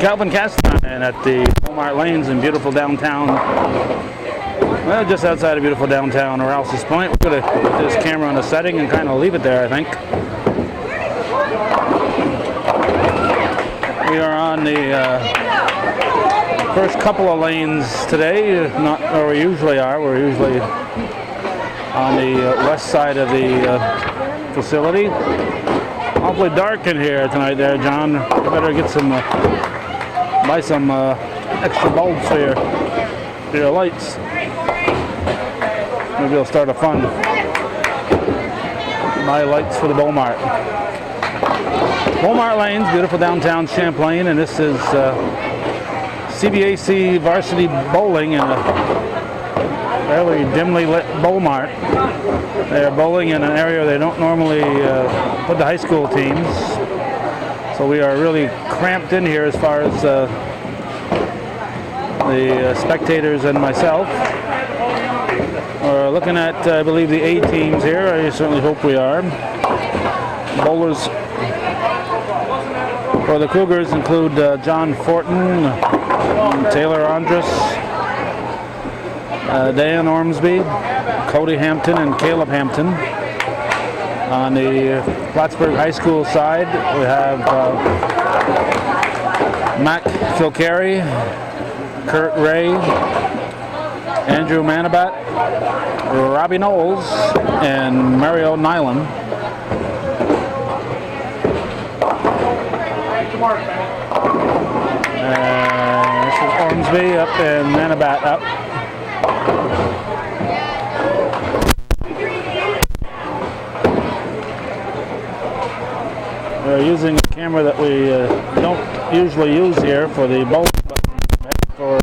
Calvin Castine at the Mart Lanes in beautiful downtown, well, just outside of beautiful downtown Rouse's Point. We're going to put this camera on a setting and kind of leave it there, I think. We are on the first couple of lanes today, not where we usually are. We're usually on the west side of the facility. Awfully dark in here tonight there, John. You better get some, buy some extra bulbs for your lights. Maybe you'll start a fund. Buy lights for the Mart. Mart Lanes, beautiful downtown Champlain, and this is CBAC varsity bowling in a fairly dimly lit Mart. They are bowling in an area they don't normally put the high school teams, so we are really cramped in here as far as the spectators and myself. We're looking at, I believe, the A teams here. I certainly hope we are. Bowlers for the Cougars include John Fortin, Taylor Andrus, Dan Ormsby, Cody Hampton, and Caleb Hampton. On the Plattsburgh High School side, we have Mac Filcari, Kurt Ray, Andrew Manabat, Robbie Knowles, and Mario Nyland. This is Ormsby up and Manabat up. We're using a camera that we don't usually use here for the bowling, but for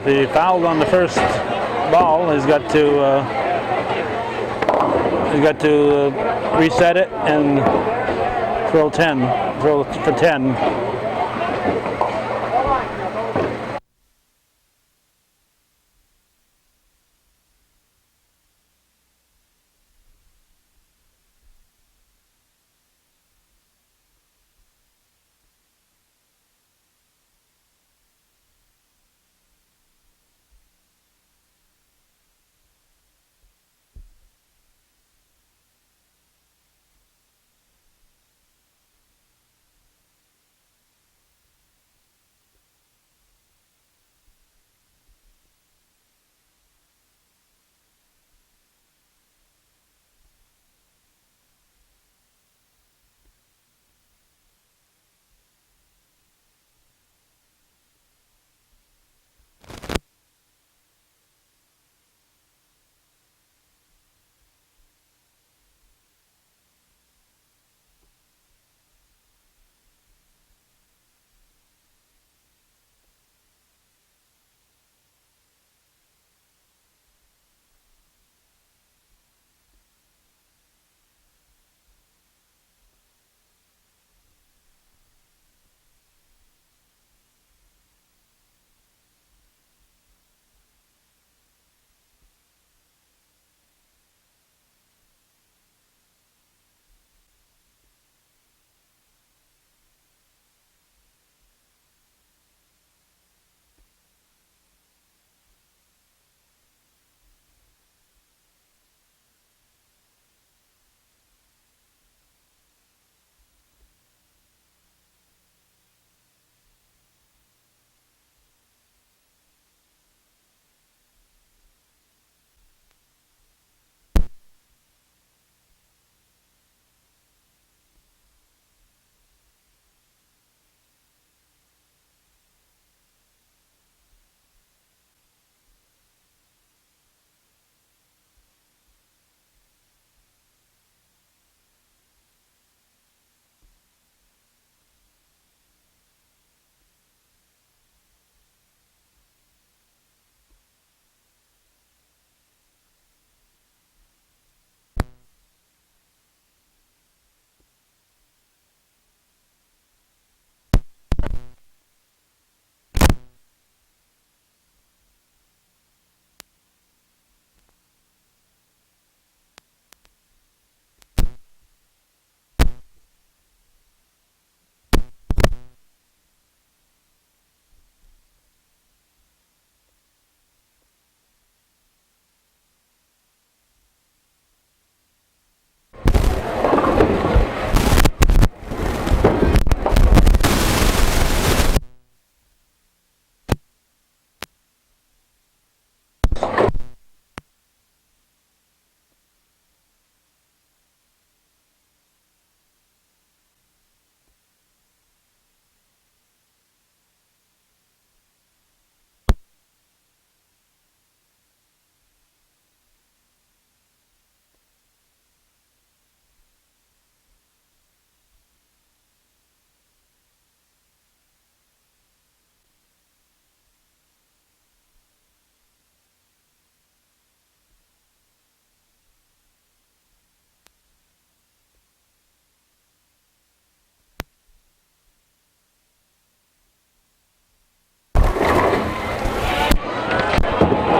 he fouled on the first ball, he's got to reset it and throw for 10.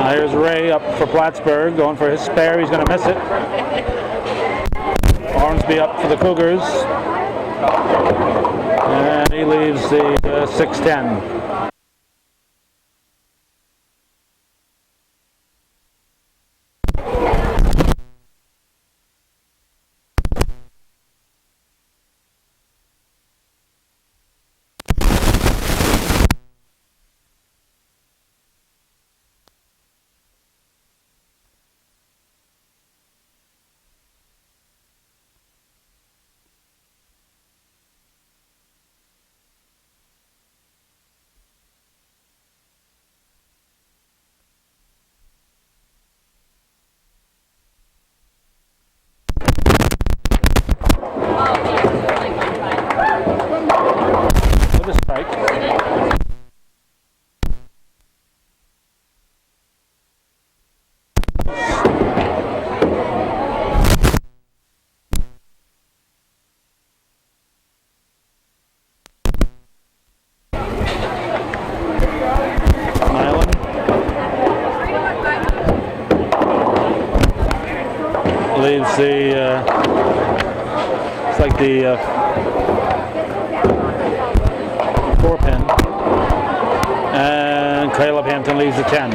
Here's Ray up for Plattsburgh, going for his spare. He's going to miss it. Hornsby up for the Cougars. And he leaves the 6-10. leaves the it's like the 4-pin, and Caleb Hampton leaves the 10.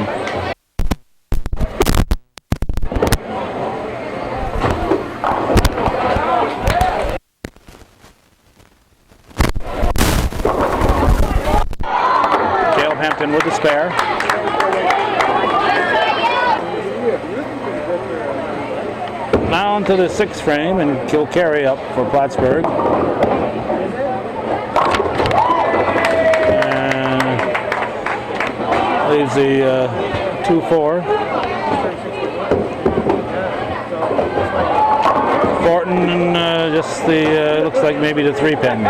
Caleb Hampton with the spare. Now onto the 6th frame, and Kilcarry up for Plattsburgh. And leaves the 2-4. Thornton, just the, looks like maybe the 3-pin.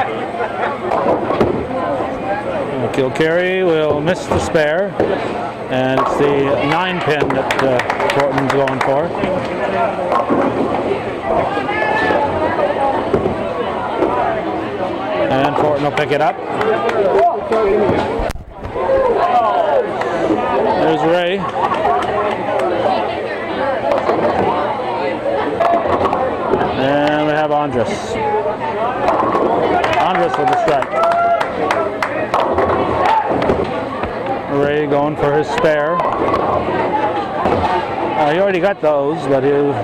Kilcarry will miss the spare, and it's the 9-pin that Thornton's going for. And Thornton will pick it up. There's Ray. And we have Andres. Andres with the strike. Ray going for his spare. He already got those, but he's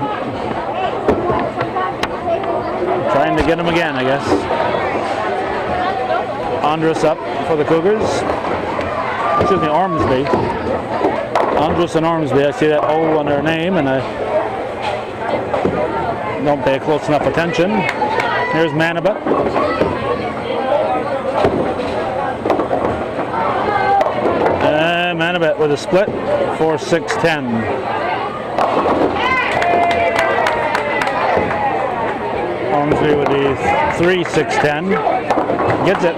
trying to get them again, I guess. Andres up for the Cougars. Excuse me, Ormsby. Andres and Ormsby. I see that O on their name, and I don't pay close enough attention. Here's Manabut. And Manabut with a split, 4-6-10. Ormsby with the 3-6-10. Gets it.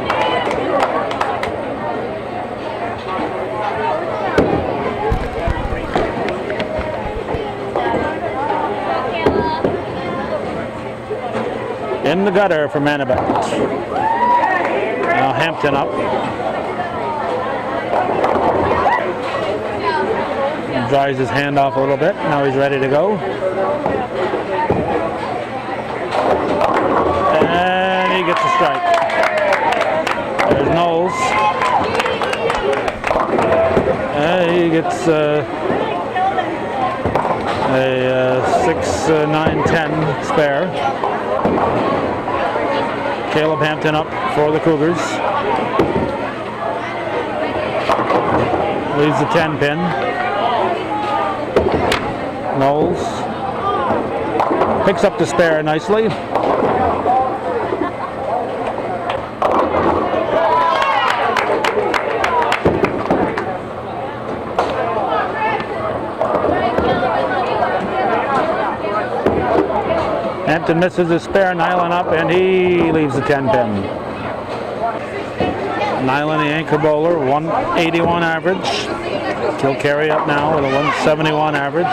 In the gutter for Manabut. Now Hampton up. Dries his hand off a little bit. Now he's ready to go. And he gets a strike. There's Knowles. He gets a 6-9-10 spare. Caleb Hampton up for the Cougars. Leaves the 10-pin. Knowles picks up the spare nicely. Hampton misses his spare, Nyland up, and he leaves the 10-pin. Nyland, the anchor bowler, 181 average. Kilcarry up now with a 171 average.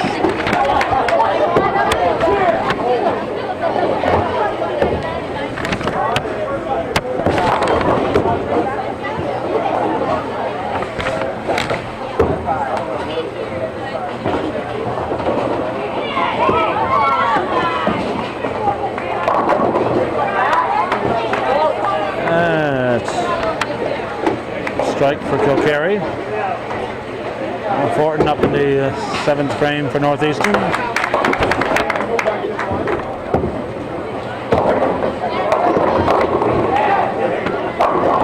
Strike for Kilcarry. Thornton up in the 7th frame for Northeastern.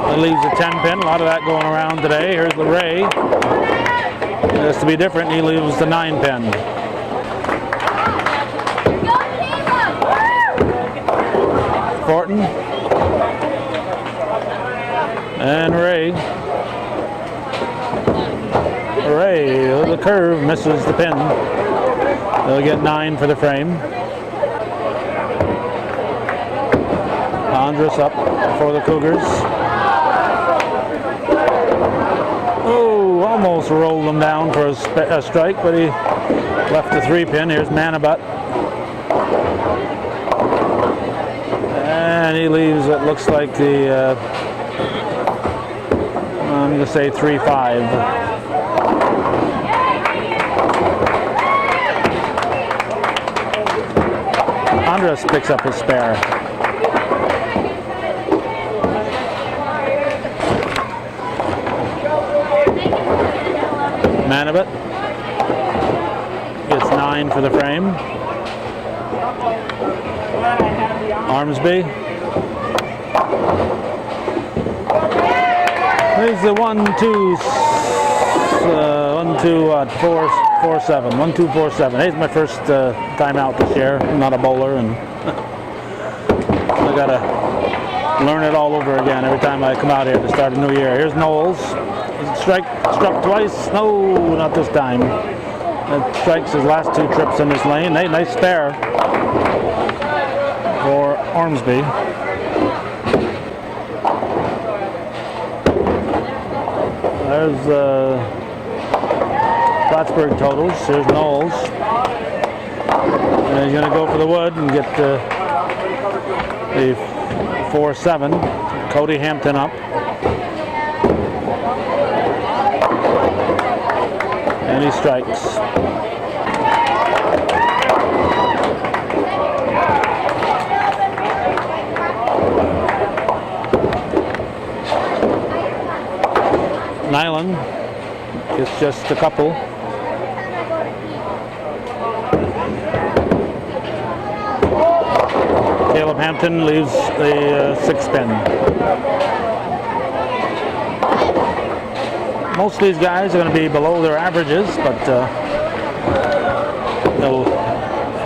That leaves a 10-pin. A lot of that going around today. Here's LeRae. It has to be different. He leaves the 9-pin. Thornton. And Ray. Ray, the curve, misses the pin. They'll get 9 for the frame. Andres up for the Cougars. Oh, almost rolled him down for a strike, but he left the 3-pin. Here's Manabut. And he leaves what looks like the, I'm going to say 3-5. Andres picks up his spare. Manabit gets 9 for the frame. Armsby. There's the 1-2, 4-7. 1-2-4-7. Hey, it's my first time out this year. I'm not a bowler, and I gotta learn it all over again every time I come out here to start a new year. Here's Knowles. Struck twice. No, not this time. That strikes his last 2 trips in this lane. Hey, nice spare for Ormsby. There's Plattsburgh totals. Here's Knowles. And he's going to go for the wood and get the 4-7. Cody Hampton up. And he strikes. Nyland gets just a couple. Caleb Hampton leaves the 6-pin. Most of these guys are going to be below their averages, but they'll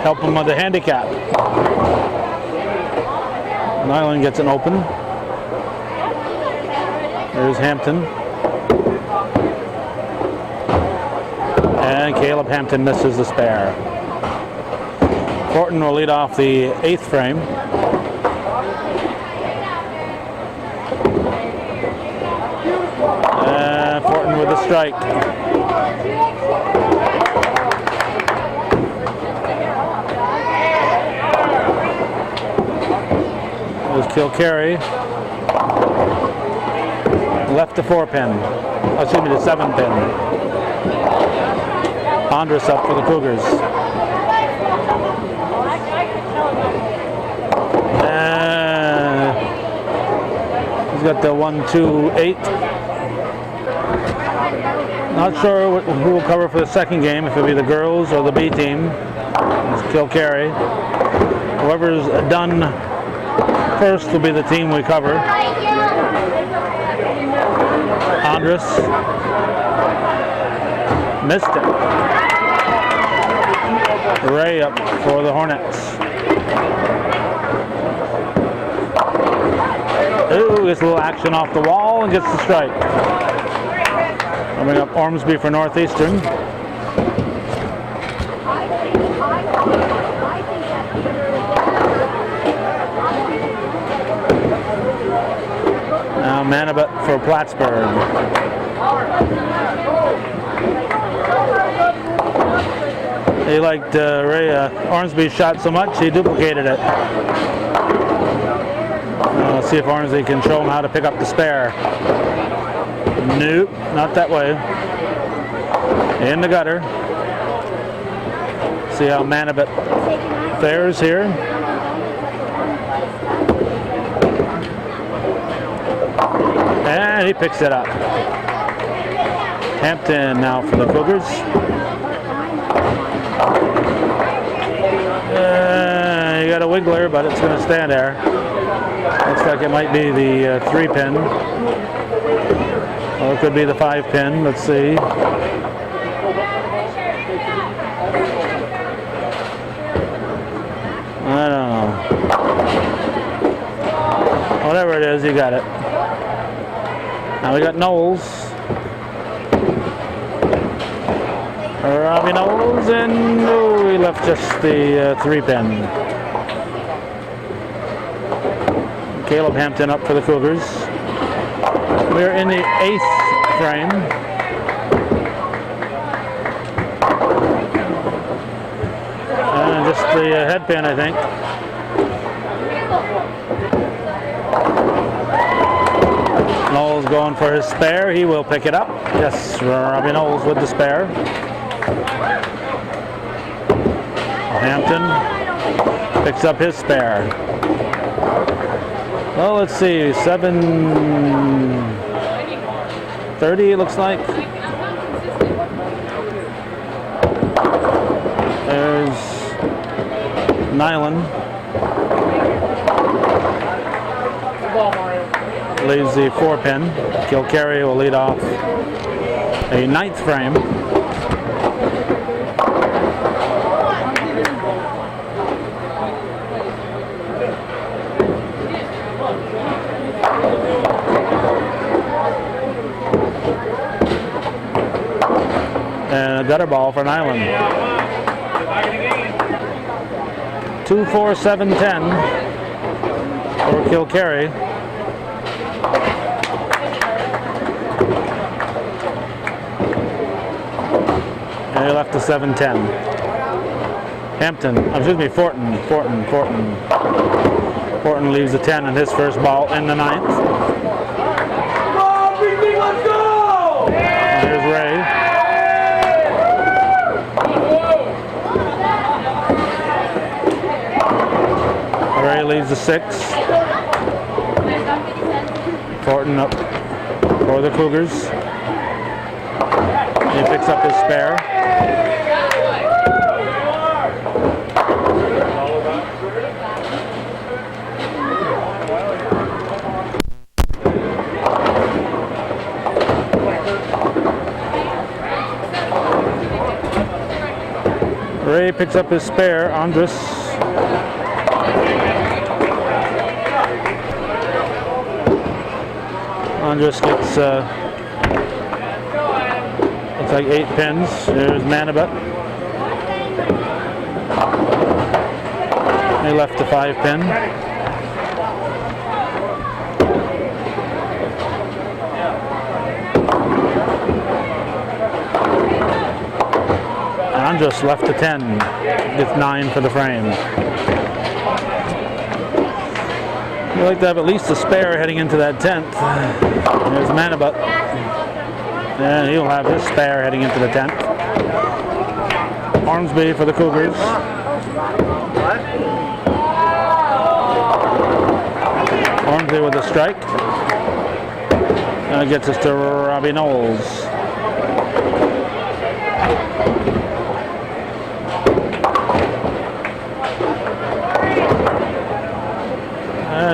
help them with the handicap. Nyland gets an open. There's Hampton. And Caleb Hampton misses the spare. Fortin will lead off the 8th frame. And Fortin with a strike. There's Kilcarry. Left the 4-pin. Excuse me, the 7-pin. Andres up for the Cougars. He's got the 1-2-8. Not sure who will cover for the second game, if it'll be the girls or the B team. It's Kilcarry. Whoever's done first will be the team we cover. Andres missed it. Ray up for the Hornets. Ooh, gets a little action off the wall and gets the strike. Coming up Ormsby for Northeastern. Now Manabit for Plattsburgh. He liked Ray Ormsby's shot so much, he duplicated it. See if Ormsby can show him how to pick up the spare. Nope, not that way. In the gutter. See how Manabit fares here. And he picks it up. Hampton now for the Cougars. You got a wiggler, but it's going to stand there. Looks like it might be the 3-pin. Or it could be the 5-pin. Let's see. I don't know. Whatever it is, you got it. Now we got Knowles. Robbie Knowles, and he left just the 3-pin. Caleb Hampton up for the Cougars. We're in the 8th frame. And just the head pin, I think. Knowles going for his spare. He will pick it up. Yes, Robbie Knowles with the spare. Hampton Picks up his spare. Well, let's see, 7:30 it looks like. There's Nyland. Leaves the 4-pin. Kilcarry will lead off a 9th frame. And a gutter ball for Nyland. 2-4-7-10 for Kilcarry. And he left to 7-10. Fortin leaves the 10 in his first ball in the 9th. Let's go! Here's Ray. Ray leaves the 6. Fortin up for the Cougars. He picks up his spare. Ray picks up his spare. Andrus. Andrus gets looks like 8 pins. There's Manabut. He left the 5-pin. Andrus left the 10. Gets 9 for the frame. You like to have at least a spare heading into that 10th. There's Manabut. And he'll have his spare heading into the 10th. Ormsby for the Cougars. Ormsby with a strike. And it gets us to Robbie Knowles.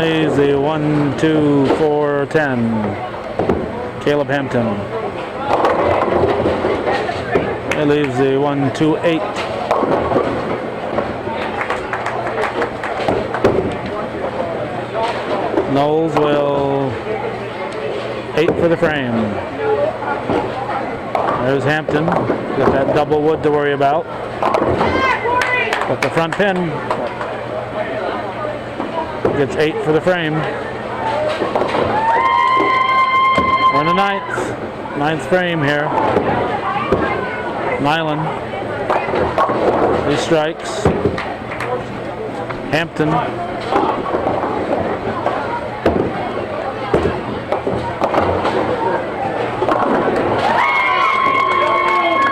He's the 1-2-4-10. Caleb Hampton. It leaves the 1-2-8. Knowles will 8 for the frame. There's Hampton. Got that double wood to worry about. Got the front pin. Gets 8 for the frame. We're in the 9th frame here. Nyland. He strikes. Hampton.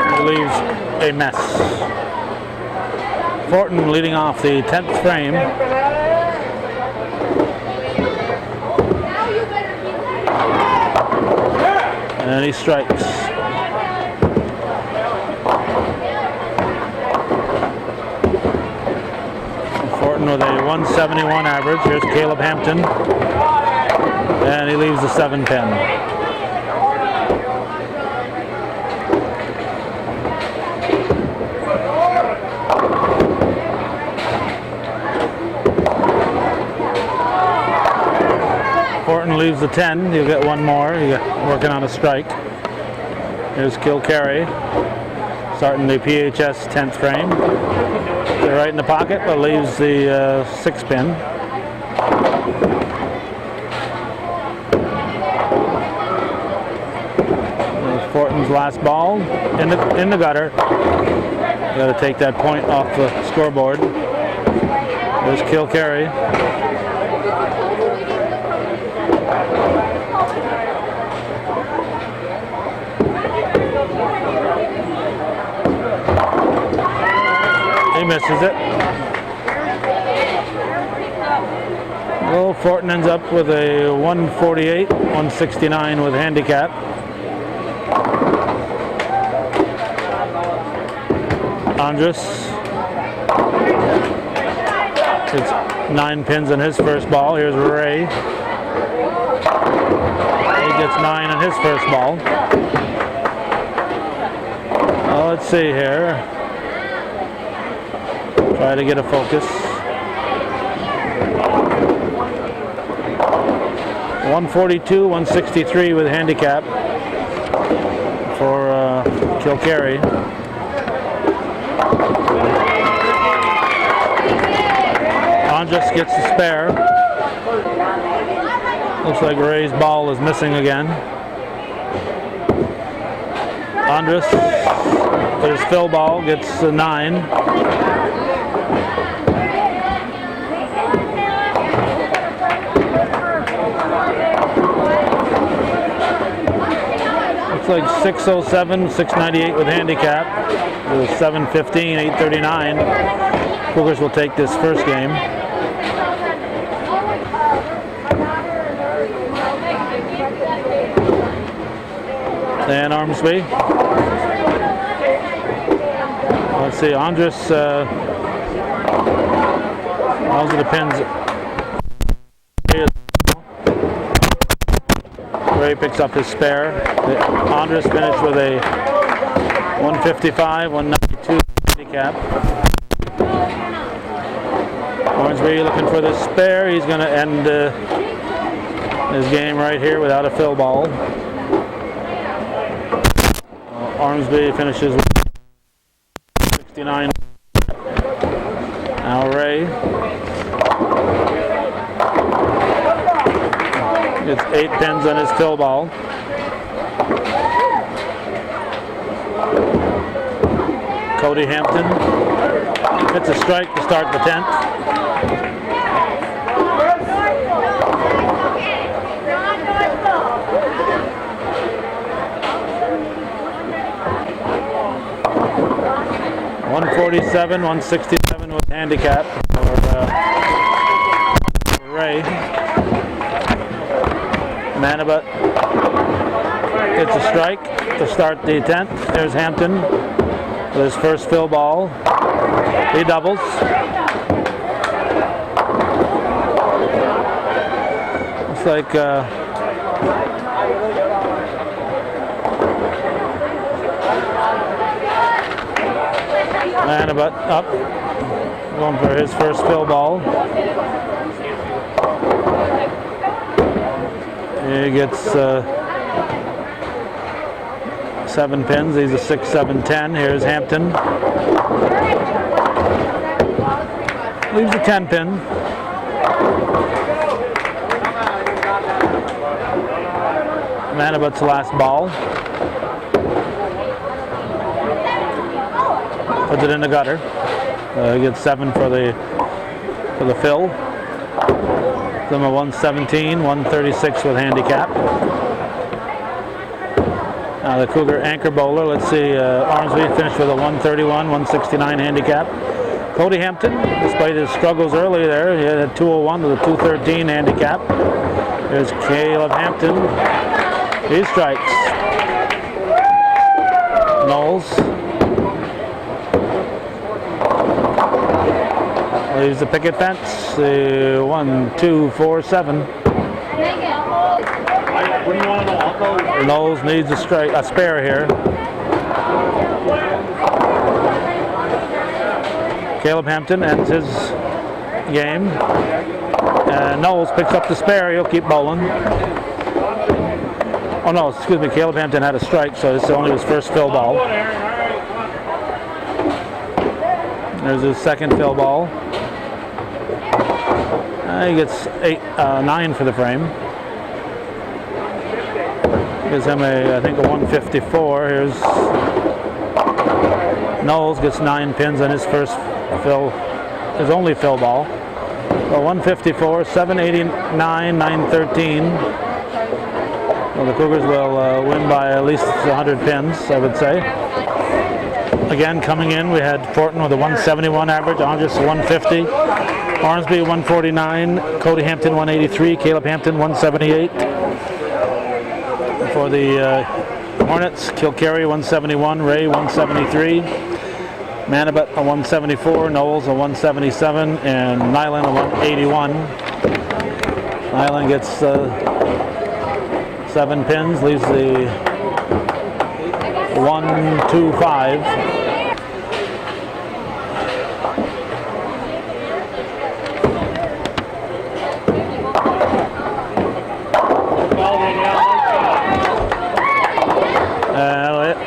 He leaves a mess. Fortin leading off the 10th frame. And he strikes. Fortin with a 171 average. Here's Caleb Hampton. And he leaves the 7-pin. Fortin leaves the 10. You'll get one more. You're working on a strike. Here's Kilcarry, starting the PHS 10th frame. They're right in the pocket, but leaves the 6-pin. Fortin's last ball in the gutter. Got to take that point off the scoreboard. There's Kilcarry. He misses it. Fortin ends up with a 148, 169 with handicap. Andrus gets 9 pins in his first ball. Here's Ray. He gets 9 in his first ball. Well, let's see here. Try to get a focus. 142, 163 with handicap for Kilcarry. Andrus gets the spare. Looks like Ray's ball is missing again. Andrus, with his fill ball, gets a 9. Looks like 607, 698 with handicap. 715, 839. Cougars will take this first game. Dan Ormsby. Let's see, Andrus, those are the pins. Ray picks up his spare. Andrus finished with a 155, 192 handicap. Ormsby looking for the spare. He's going to end his game right here without a fill ball. Ormsby finishes with 69. Now Ray gets 8 pins on his fill ball. Cody Hampton hits a strike to start the 10th. .147, 167 with handicap for Ray. Manabut gets a strike to start the 10th. There's Hampton with his first fill ball. He doubles. Looks like Manabut up, going for his first fill ball. He gets 7 pins. He's a 6, 7, 10. Here's Hampton. Leaves a 10 pin. Manabut's last ball. Puts it in the gutter. He gets 7 for the fill. Number 117, 136 with handicap. Now the Cougar anchor bowler. Let's see. Ormsby finished with a 131, 169 handicap. Cody Hampton, despite his struggles early there, he had a 201 with a 213 handicap. There's Caleb Hampton. He strikes. Knowles leaves the picket fence. 1, 2, 4, 7. Knowles needs a spare here. Caleb Hampton ends his game. Knowles picks up the spare. He'll keep bowling. Oh no, excuse me. Caleb Hampton had a strike, so it's only his first fill ball. There's his second fill ball. He gets 9 for the frame. Gives him I think a 154. Here's Knowles gets 9 pins on his first fill, his only fill ball. So 154, 789, 913. Well, the Cougars will win by at least 100 pins, I would say. Again, coming in, we had Fortin with a 171 average, Andrus 150. Ormsby 149, Cody Hampton 183, Caleb Hampton 178. For the Hornets, Kilcarry 171, Ray 173, Manabet a 174, Knowles a 177, and Nyland a 181. Nyland gets 7 pins, leaves the 1-2-5.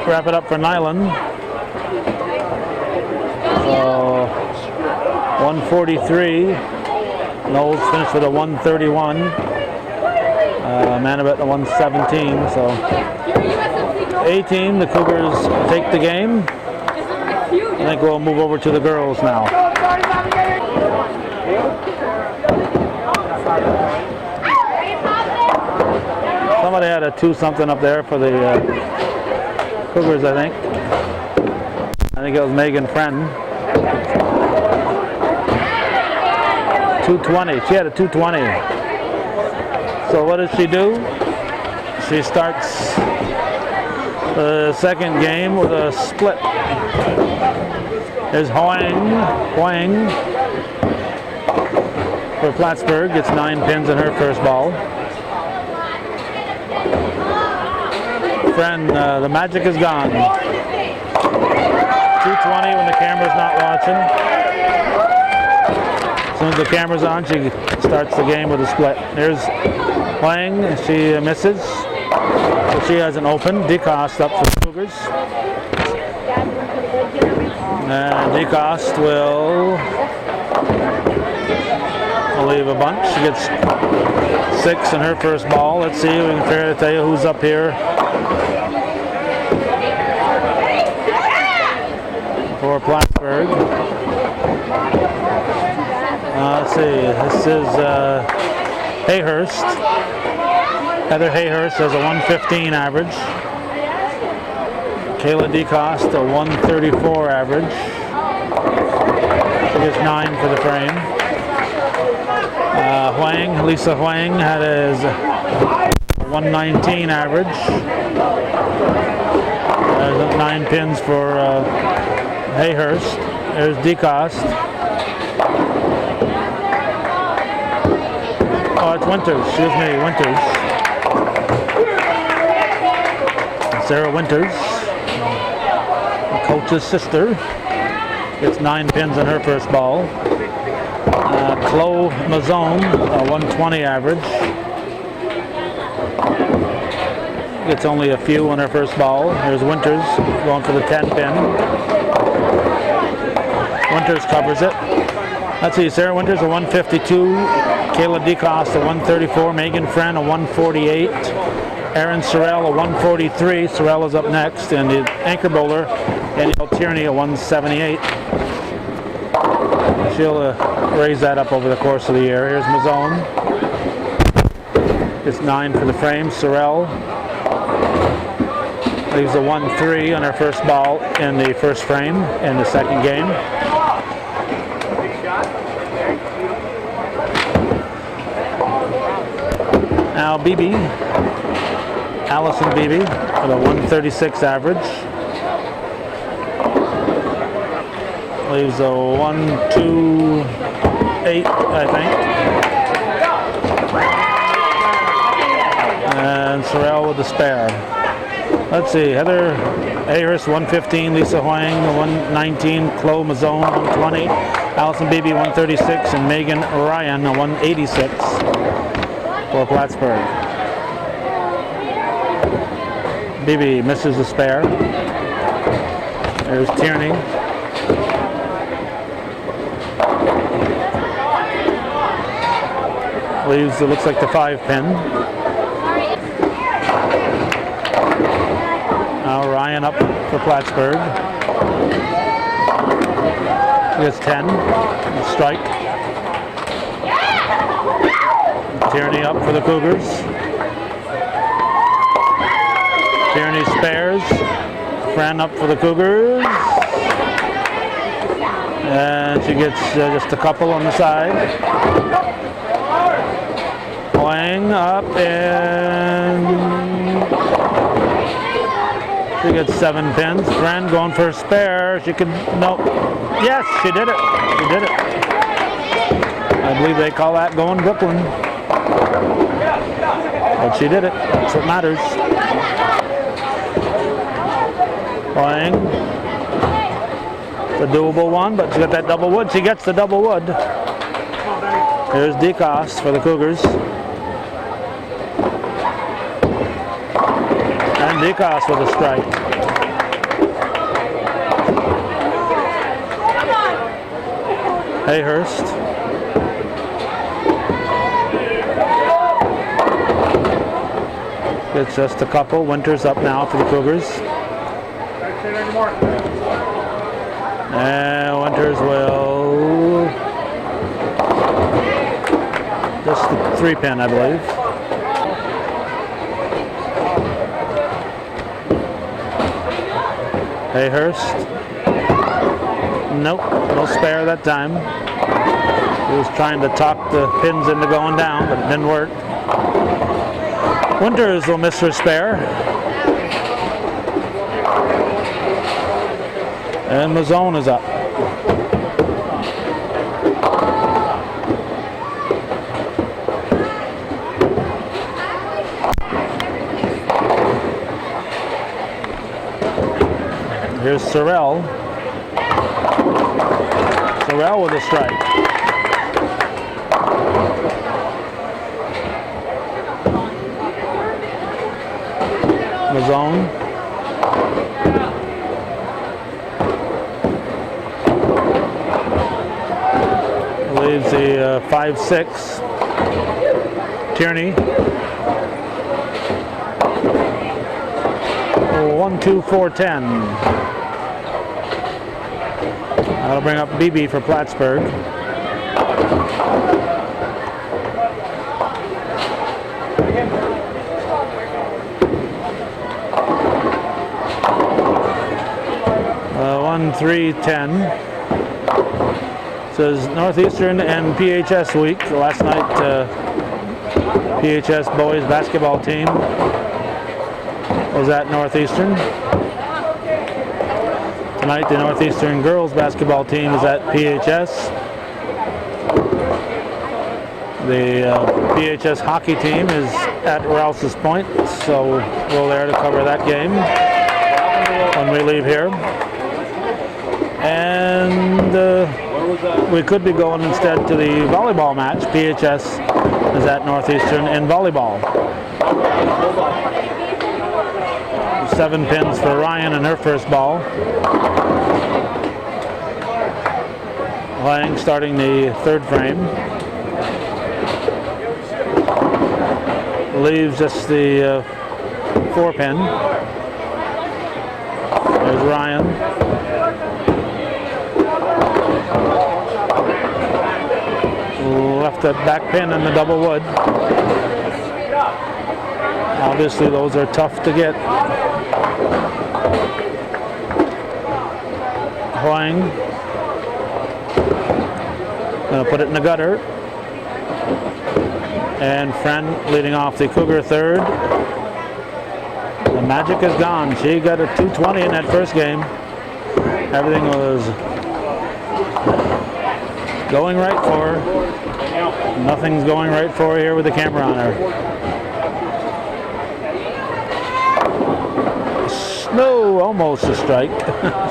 Wrap it up for Nyland. So 143. Knowles finished with a 131. Manabet a 117. So A team, the Cougars take the game. I think we'll move over to the girls now. Somebody had a 2-something up there for the Cougars, I think. I think it was Megan Friend. 220. She had a 220. So what does she do? She starts the second game with a split. There's Huang for Plattsburgh. Gets 9 pins in her first ball. Friend, the magic is gone. 220 when the camera's not watching. As soon as the camera's on, she starts the game with a split. There's Huang, she misses. So she has an open. DeCoste up for the Cougars. And DeCoste will leave a bunch. She gets 6 in her first ball. Let's see, we can fair to tell you who's up here. For Plattsburgh. Let's see, this is Hayhurst. Heather Hayhurst has a 115 average. Kayla DeCoste a 134 average. She gets 9 for the frame. Lisa Huang had his 119 average. There's 9 pins for Hayhurst. There's DeCoste. Oh, it's Winters. Excuse me, Winters. Sarah Winters, the coach's sister, gets 9 pins in her first ball. Chloe Mazzone, a 120 average. Gets only a few on her first ball. There's Winters going for the 10 pin. Winters covers it. Let's see, Sarah Winters a 152, Kayla DeCoste a 134, Megan Friend a 148, Erin Sorrell a 143, Sorrell is up next, and the anchor bowler, Danielle Tierney a 178. She'll raise that up over the course of the year. Here's Mazzone. It's 9 for the frame. Sorrell leaves a 1-3 on her first ball in the first frame in the second game. Now Beebe, Allison Beebe with a 136 average. Leaves a 1-2-8, I think. And Sorrell with the spare. Let's see, Heather Hayhurst 115, Lisa Huang 119, Chloe Mazzone 120, Allison Beebe 136, and Megan Ryan a 186 for Plattsburgh. Beebe misses the spare. There's Tierney. Leaves, it looks like the 5 pin. Now Ryan up for Plattsburgh. He gets 10. Strike. Tierney up for the Cougars. Tierney spares. Fran up for the Cougars. And she gets just a couple on the side. Playing up and she gets 7 pins. Friend going for a spare. She could, no. Yes, she did it. She did it. I believe they call that going Brooklyn. But she did it. That's what matters. Playing. It's a doable one, but she got that double wood. She gets the double wood. Here's DeCoste for the Cougars. And DeCoste with a strike. Hayhurst. It's just a couple. Winters up now for the Cougars. And Winters will just the 3-pin, I believe. Hayhurst. Nope, no spare that time. He was trying to talk the pins into going down, but it didn't work. Winters will miss her spare. And Mazzone is up. Here's Sorrell. Sorrell with a strike. Mazzone. Leaves the 5-6. Tierney. 1-2-4-10. That'll bring up BB for Plattsburgh. Uh, 1-3-10. Says Northeastern and PHS week. Last night, PHS boys basketball team was at Northeastern. Tonight, the Northeastern girls basketball team is at PHS. The PHS hockey team is at Rouse's Point, so we're there to cover that game when we leave here. And we could be going instead to the volleyball match. PHS is at Northeastern in volleyball. 7 pins for Ryan in her first ball. Lang starting the 3rd frame. Leaves just the 4-pin. There's Ryan. Left that back pin in the double wood. Obviously those are tough to get. Hoang. Gonna put it in the gutter. And Friend leading off the Cougar 3rd. The magic is gone. She got a 220 in that first game. Everything was going right for her. Nothing's going right for her here with the camera on her. No, almost a strike.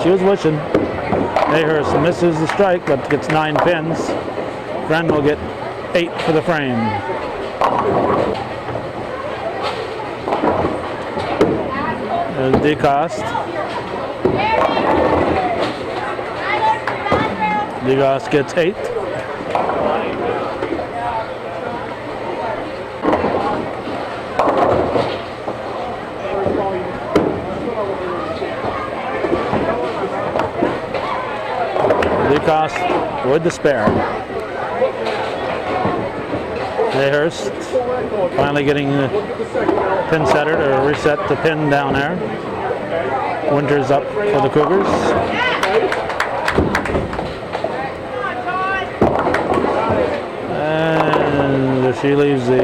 She was wishing. Hayhurst misses the strike, but gets 9 pins. Friend will get 8 for the frame. There's DeCoste. DeCoste gets 8. DeCoste with the spare. Hayhurst finally getting the pin setter to reset the pin down there. Winters up for the Cougars. she leaves the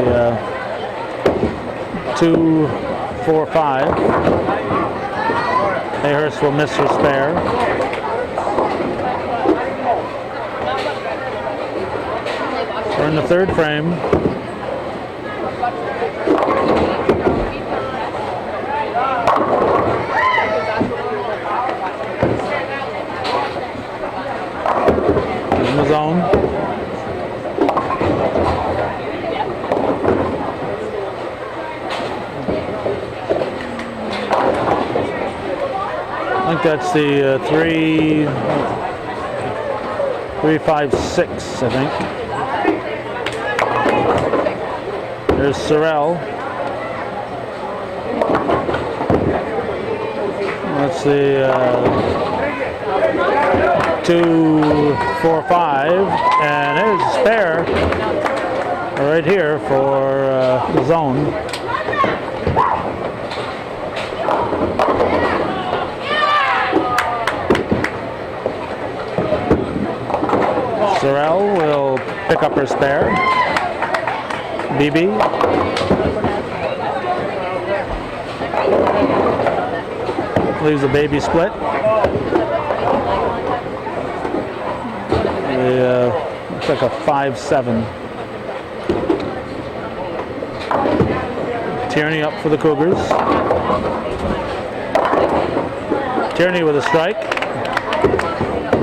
2-4-5. Hayhurst will miss her spare. We're in the third frame. In the zone. I think that's the 3-5-6, I think. There's Sorrell. That's the 2-4-5, and there's a spare right here for the zone. Sorrell will pick up her spare. BB. Leaves a baby split. Looks like a 5-7. Tierney up for the Cougars. Tierney with a strike.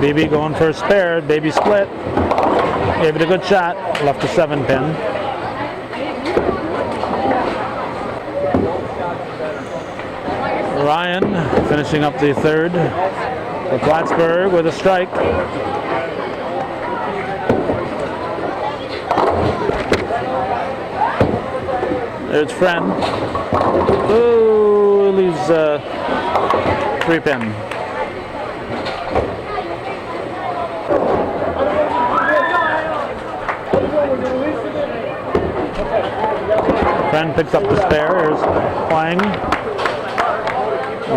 BB going for a spare. Baby split. Gave it a good shot. Left a 7-pin. Ryan finishing up the third for Plattsburgh with a strike. There's Friend. Ooh, leaves a 3-pin. Friend picks up the spare. Here's Wang,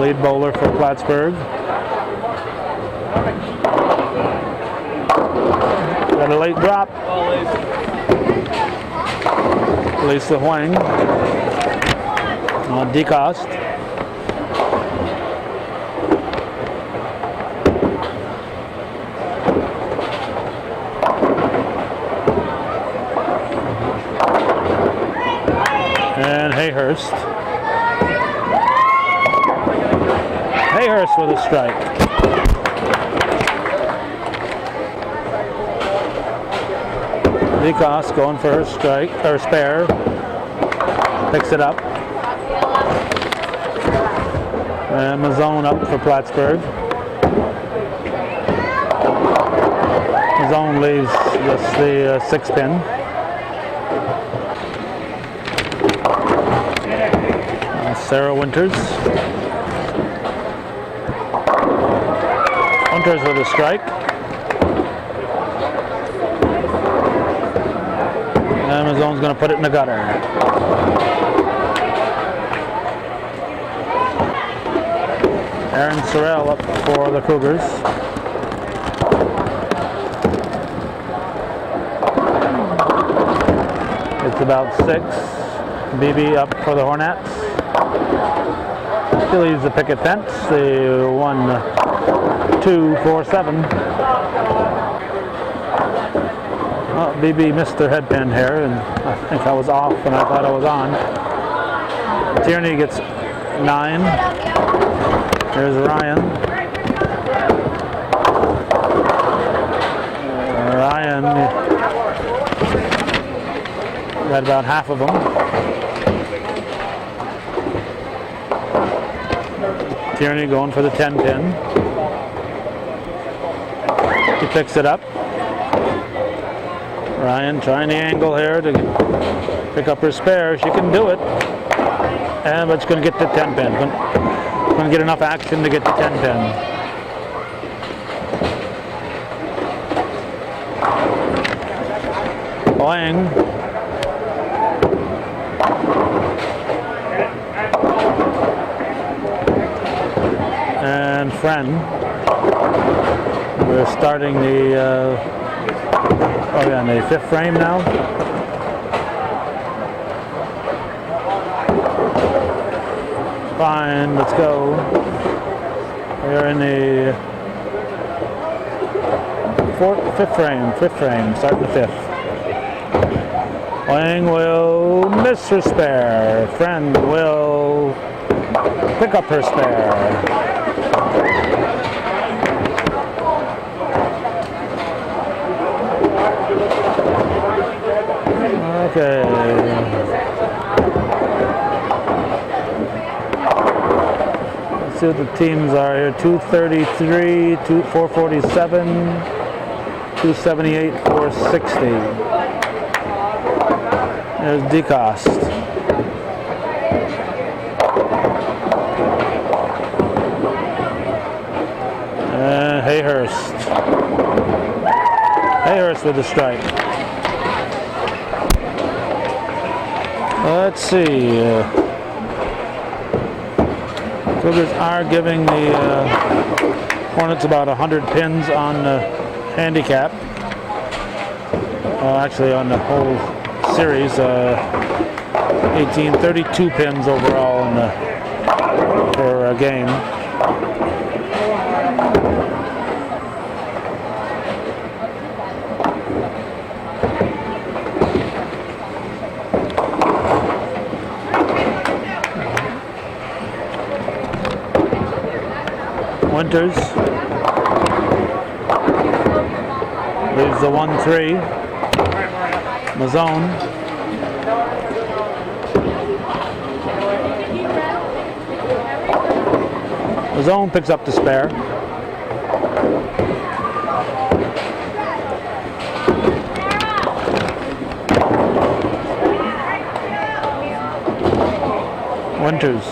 lead bowler for Plattsburgh. Got a late drop. Lisa Huang. DeCoste. And Hayhurst. Hayhurst with a strike. DeCoste going for her strike, or spare. Picks it up. And Mazzone up for Plattsburgh. Mazzone leaves just the 6-pin. Sarah Winters. Winters with a strike. Amazone's going to put it in the gutter. Aaron Sorrell up for the Cougars. It's about 6. BB up for the Hornets. She leaves the picket fence. The 1-2-4-7. Well, BB missed their head pin here, and I think I was off and I thought I was on. Tierney gets 9. There's Ryan. Ryan got about half of them. Tierney going for the 10-pin. He picks it up. Ryan trying the angle here to pick up her spare. She can do it. And but it's going to get the 10-pin. Going to get enough action to get the 10-pin. Lang. And Friend. We're starting the in the 5th frame now. fine. Let's go. We're in the fifth frame, starting the fifth. Wang will miss her spare. Friend will pick up her spare. Okay. Let's see what the teams are here. 233, 447, 278, 460. There's DeCoste. And Hayhurst with the strike. Let's see. Cougars are giving the Hornets about 100 pins on the handicap. Actually, on the whole series, 32 pins overall in per game. Winters leaves the 1-3. Mazzone. Mazzone picks up the spare. Winters.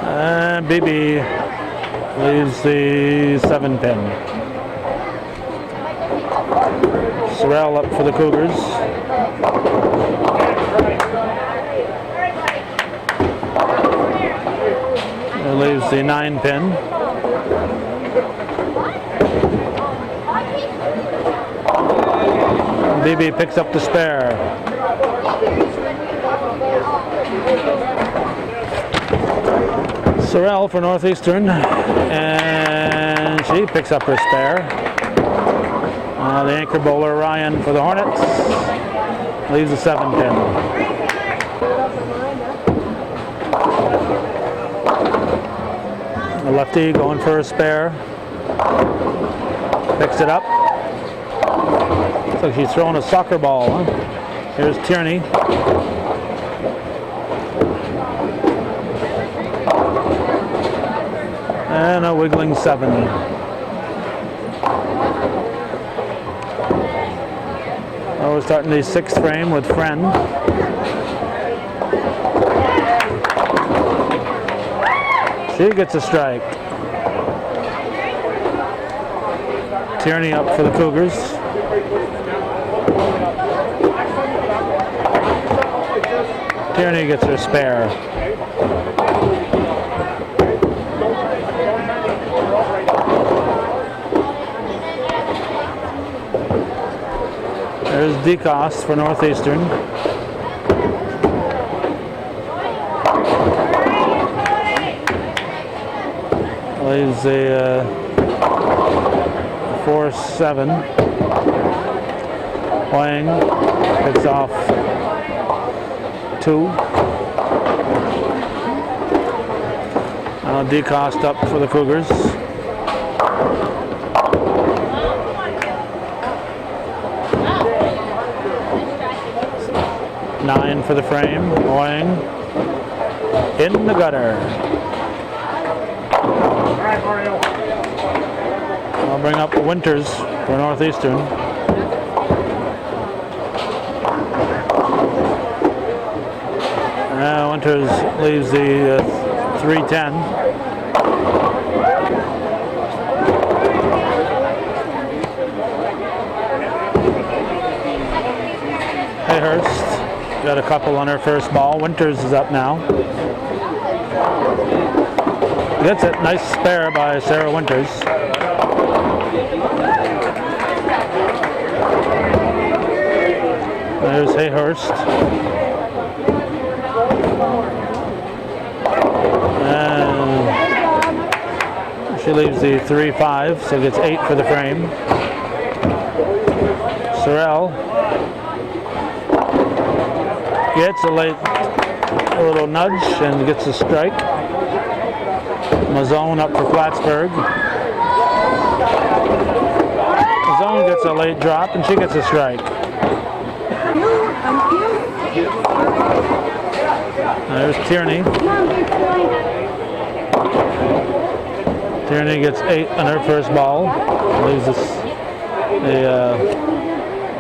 And BB leaves the 7-pin. Sorrell up for the Cougars. It leaves the 9-pin. BB picks up the spare. Sorrell for Northeastern, and she picks up her spare. The anchor bowler Ryan for the Hornets leaves the 7-pin. The lefty going for a spare, picks it up. Looks like she's throwing a soccer ball. Huh? Here's Tierney. And a wiggling 7. We're starting the 6th frame with Friend. She gets a strike. Tierney up for the Cougars. Tierney gets her spare. There's DeCoste for Northeastern. Leaves the 4-7. Wang picks off 2. Now DeCoste up for the Cougars. Nine for the frame. Wang in the gutter. I'll bring up Winters for Northeastern. Winters leaves the 3-10. Hayhurst got a couple on her first ball. Winters is up now. Gets it. Nice spare by Sarah Winters. Hurst. And she leaves the 3-5, so gets 8 for the frame. Sorrell gets a little nudge and gets a strike. Mazzone up for Plattsburgh. Mazzone gets a late drop and she gets a strike. There's Tierney. Tierney gets 8 on her first ball. Leaves us a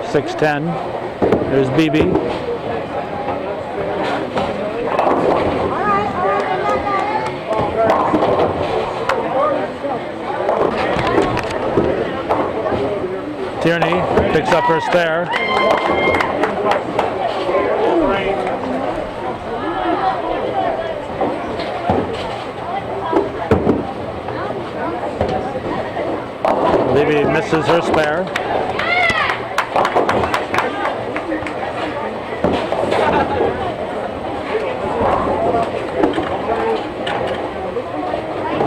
6-10. There's BB. Tierney picks up her spare. Levy misses her spare.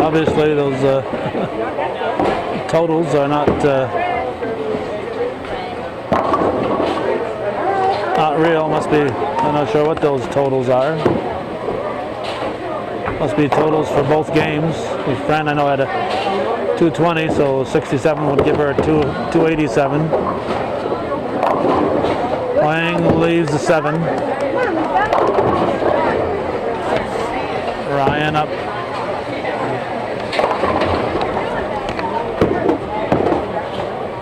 Obviously those totals are not real. Must be, I'm not sure what those totals are. Must be totals for both games. My friend I know had a 220, so 67 would give her a 287. Wang leaves the 7. Ryan up.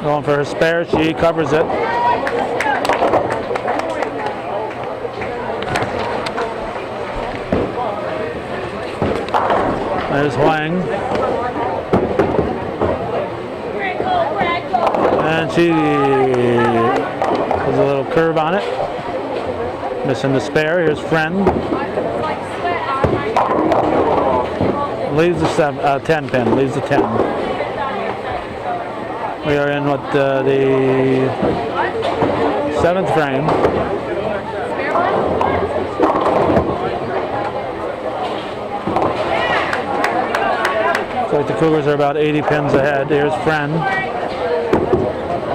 Going for her spare, she covers it. There's Huang. And she has a little curve on it. Missing the spare. Here's Friend. Leaves the 10 pin. Leaves the 10. We are in what the 7th frame. Looks like the Cougars are about 80 pins ahead. Here's Friend.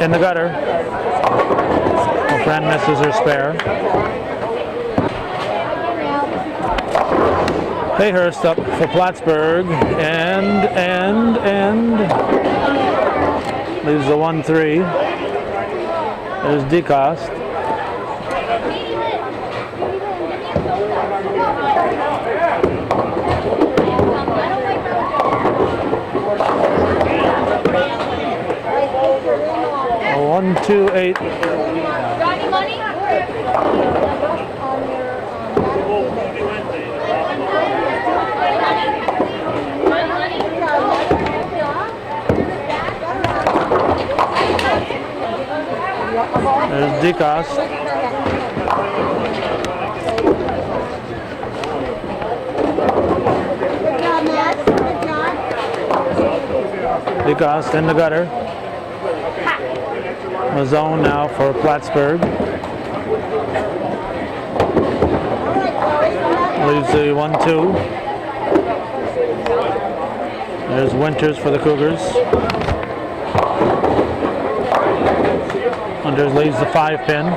In the gutter. Well, Friend misses her spare. Hurst up for Plattsburgh. And leaves the 1-3. There's DeCoste. A 1-2-8. Got any money? There's DeCoste. DeCoste in the gutter. Mazzone now for Plattsburgh. Leaves the 1-2. There's Winters for the Cougars. Winters leaves the 5 pin.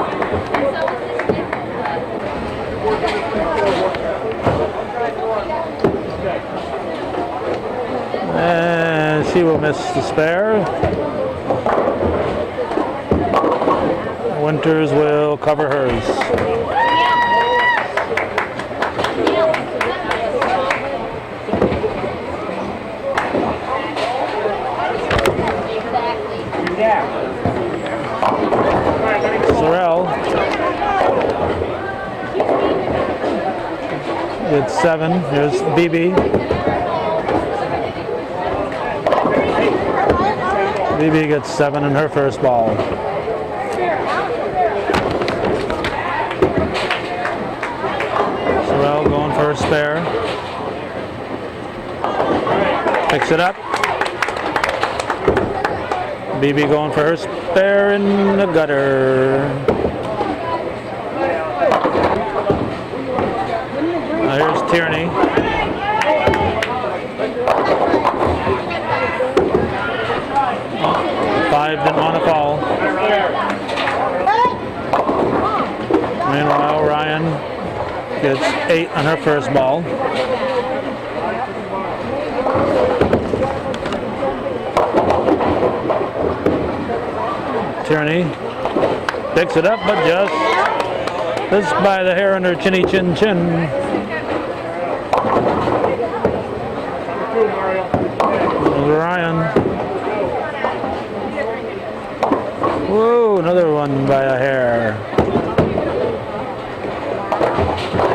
And she will miss the spare. Winters will cover hers. Sorrell gets 7. Here's BB. BB gets 7 in her first ball. Sorrell going for a spare. Picks it up. BB going for her spare in the gutter. Tierney. Five didn't want to fall. Meanwhile, Ryan gets 8 on her first ball. Tierney picks it up, but just by the hair on her chinny chin chin. Ryan. Whoa, another one by a hair.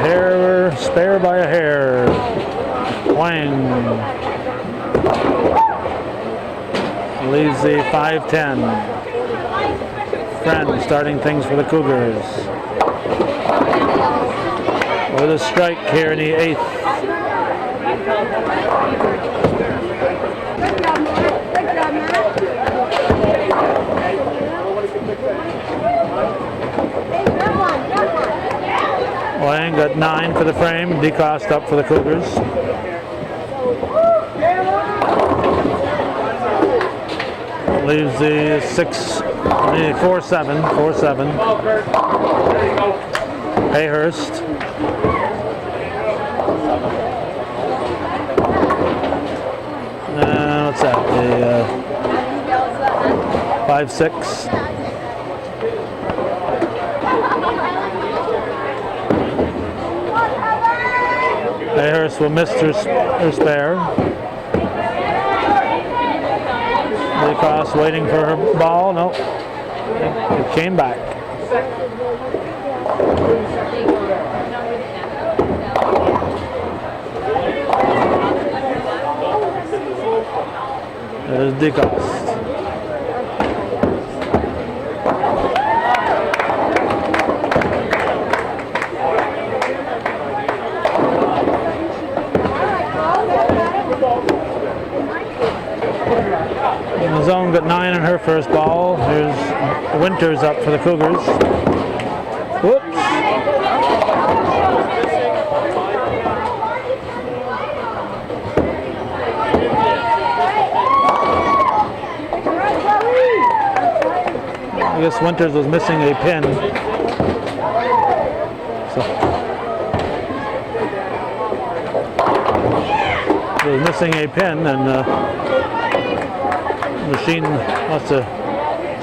Hair, spare by a hair. Wang. Leaves the 5-10. Friend starting things for the Cougars. With a strike here in the 8th. Wang got 9 for the frame. DeCoste up for the Cougars. Leaves the 4-7. Hayhurst. What's that? The 5-6. Hayhurst will miss her spare. DeCoste waiting for her ball. Nope. It came back. There's DeCoste. The zone got 9 on her first ball. Here's Winters up for the Cougars. Whoops. I guess Winters was missing a pin. So he was missing a pin, and machine must have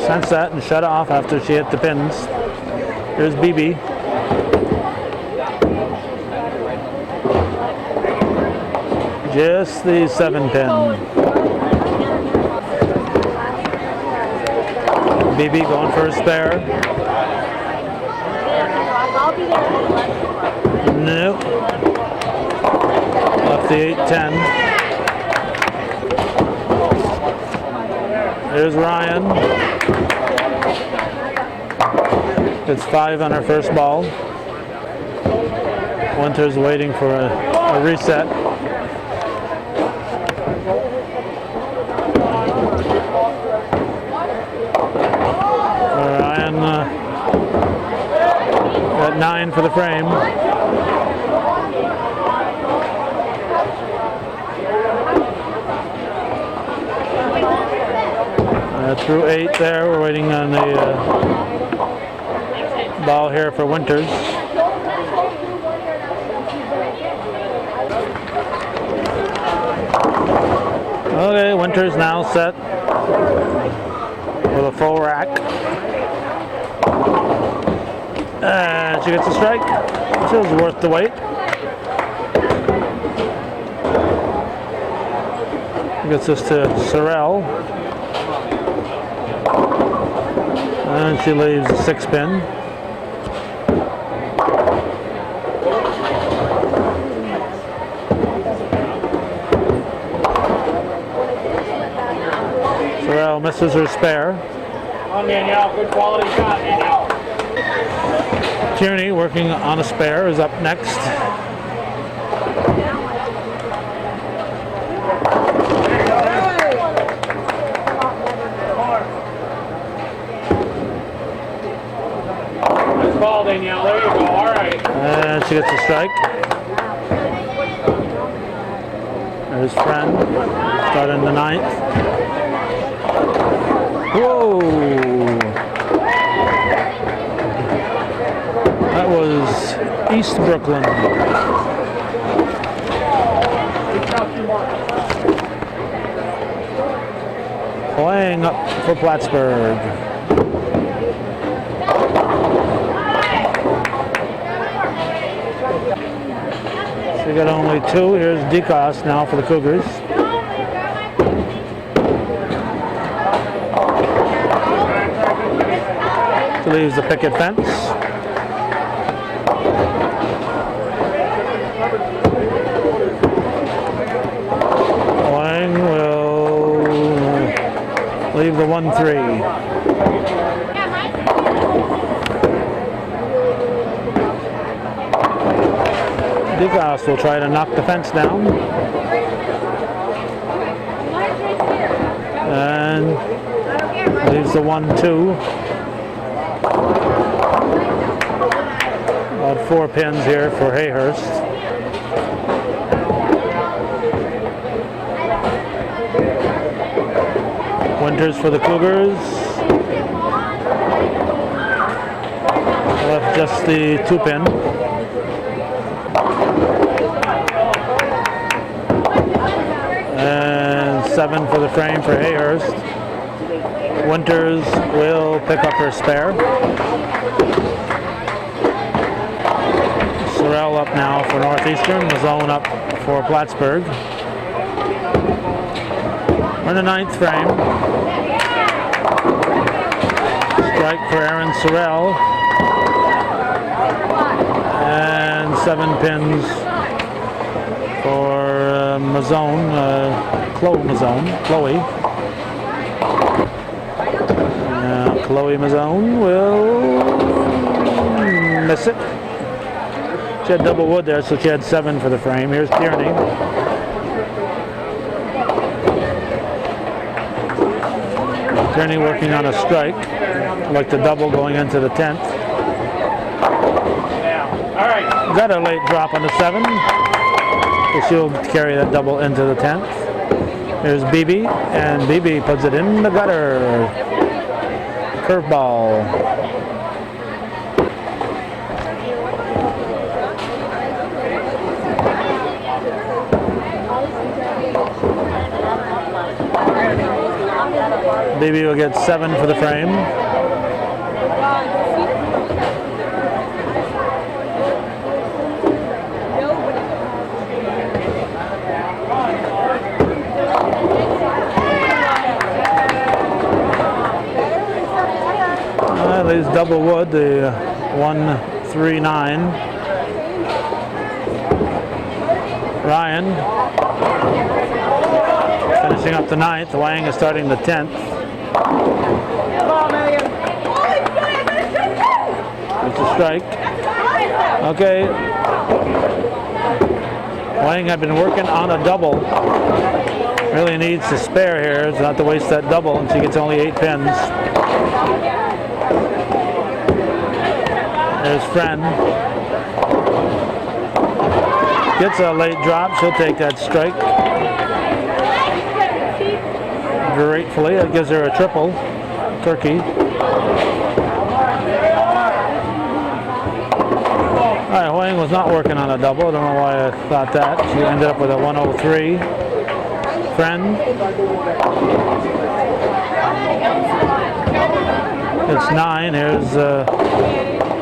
sensed that and shut off after she hit the pins. Here's BB. Just the 7 pin. BB going for a spare. Nope. Left the 8-10. There's Ryan. It's 5 on her first ball. Winters waiting for a reset. Ryan got 9 for the frame. Through 8 there. We're waiting on the ball here for Winters. Okay, Winters now set with a full rack. And she gets a strike. She was worth the wait. Gets this to Sorrell. And she leaves a 6 pin. Sorrell misses her spare. On Danielle, good quality shot, Danielle. Tierney working on a spare is up next. Ball, Danielle. There you go. All right. And she gets a strike. There's friend. Starting the 9th. Whoa! That was East Brooklyn. Playing up for Plattsburgh. So we got only 2. Here's DeCoste now for the Cougars. Leaves the picket fence. Lang will leave the 1-3. DeCoste will try to knock the fence down. And leaves the 1-2. About 4 pins here for Hayhurst. Winters for the Cougars. Left just the 2 pin. And 7 for the frame for Hayhurst. Winters will pick up her spare. Sorrell up now for Northeastern. Mazzone up for Plattsburgh. We're in the 9th frame. Strike for Aaron Sorrell. And 7 pins for Mazzone, Chloe Mazzone. Chloe Mazzone will miss it. She had double wood there, so she had 7 for the frame. Here's Tierney. Tierney working on a strike, like the double going into the 10th. Got a late drop on the 7, so she'll carry that double into the 10th. Here's BB, and BB puts it in the gutter. Curveball. BB will get 7 for the frame. Leaves double wood, the 1-3-9. Ryan finishing up the 9th. Wang is starting the 10th. It's a strike. Okay. Wang had been working on a double. Really needs to spare here, so not to waste that double, and she gets only 8 pins. There's Friend. Gets a late drop. She'll take that strike. Gratefully, it gives her a triple. Turkey. Alright, Huang was not working on a double. I don't know why I thought that. She ended up with a 103. Friend. It's 9. Here's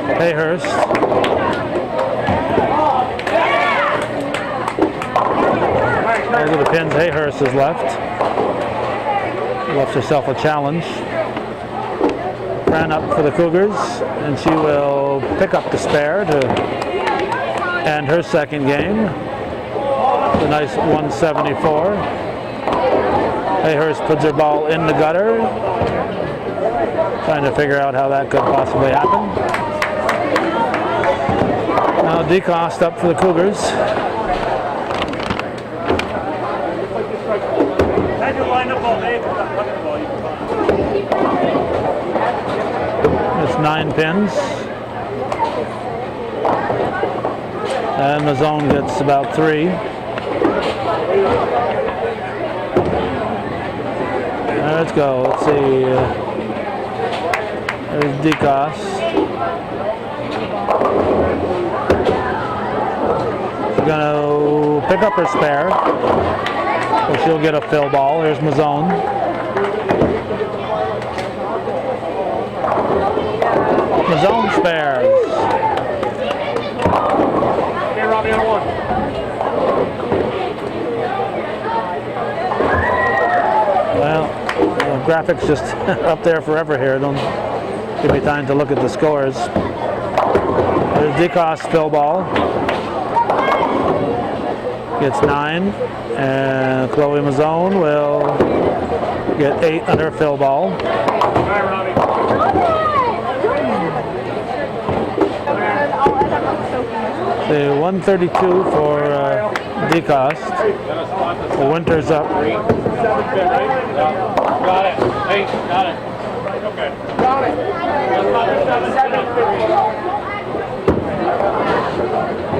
Hayhurst. Those are the pins Hayhurst has left. Left herself a challenge. Ran up for the Cougars, and she will pick up the spare to end her second game. A nice 174. Hayhurst puts her ball in the gutter. Trying to figure out how that could possibly happen. Now DeCoste up for the Cougars. It's 9 pins. And the zone gets about 3. Let's go. Let's see. There's DeCoss. She's gonna pick up her spare. So she'll get a fill ball. Here's Mazzone. Mazzone spares. Okay, Robbie on one. Well, the graphics just up there forever here. Don't give me time to look at the scores. There's DeCoss fill ball. Gets 9. And Chloe Mazzone will get 8 on her fill ball. All right, Robbie. The 132 for DeCoss. The Winters up. Got it. Hey, got it. Okay. Got it.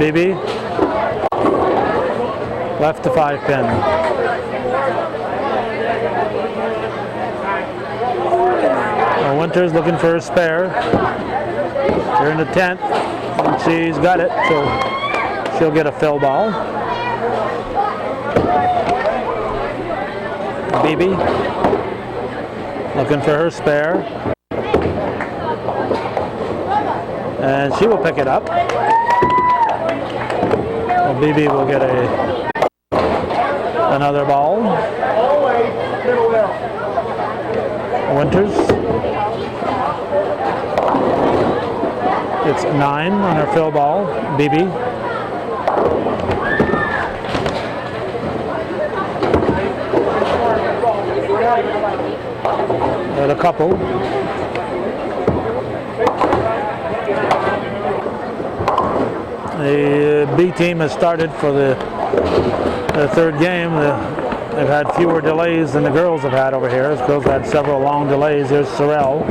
BB. Left to 5 pin. Winters looking for a spare. They're in the 10th. And she's got it, so she'll get a fill ball. BB looking for her spare. And she will pick it up. Well, BB will get another ball. Winters. It's 9 on her fill ball. BB. Got a couple. The B team has started for the third game. They've had fewer delays than the girls have had over here. The girls had several long delays. There's Sorrell.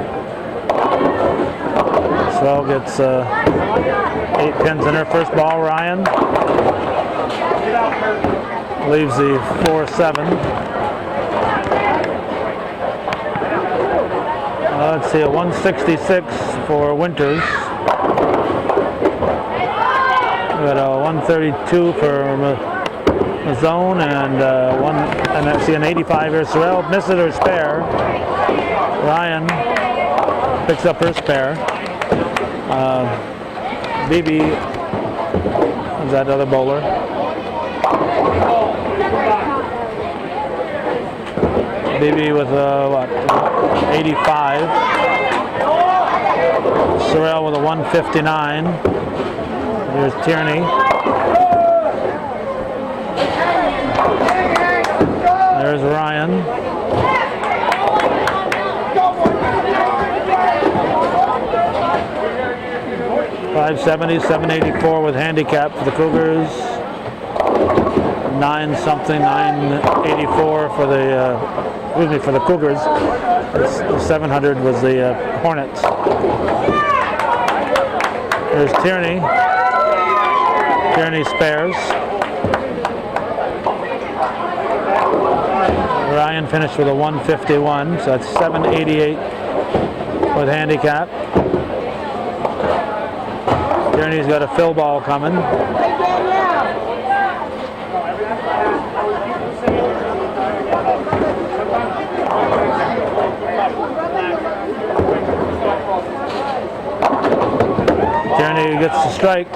Sorrell gets 8 pins in her first ball. Ryan leaves the 4-7. Let's see, a 166 for Winters. We got a 132 for Mazzone and I see an 85 here. Sorrell misses her spare. Ryan picks up her spare. BB is that other bowler. BB with what? 85. Sorrell with a 159. Here's Tierney. There's Ryan. .570, 784 with handicap for the Cougars. 9 something, 984 for the for the Cougars. The 700 was the Hornets. There's Tierney. Tierney spares. Ryan finished with a 151, so that's 788 with handicap. Tierney's got a fill ball coming. Tierney gets the strike.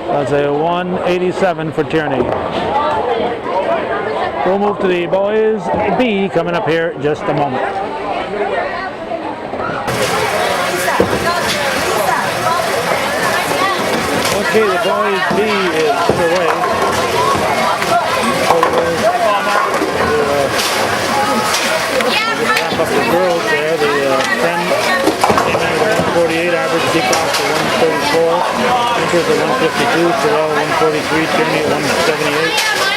That's a 187 for Tierney. We'll move to the boys B coming up here in just a moment. Okay, the boys B is underway. Wrap up the girls there. The 10 came in with a 148 average, DeCoss to 134, Winters at 152, Sorrell 143, Tierney at 178.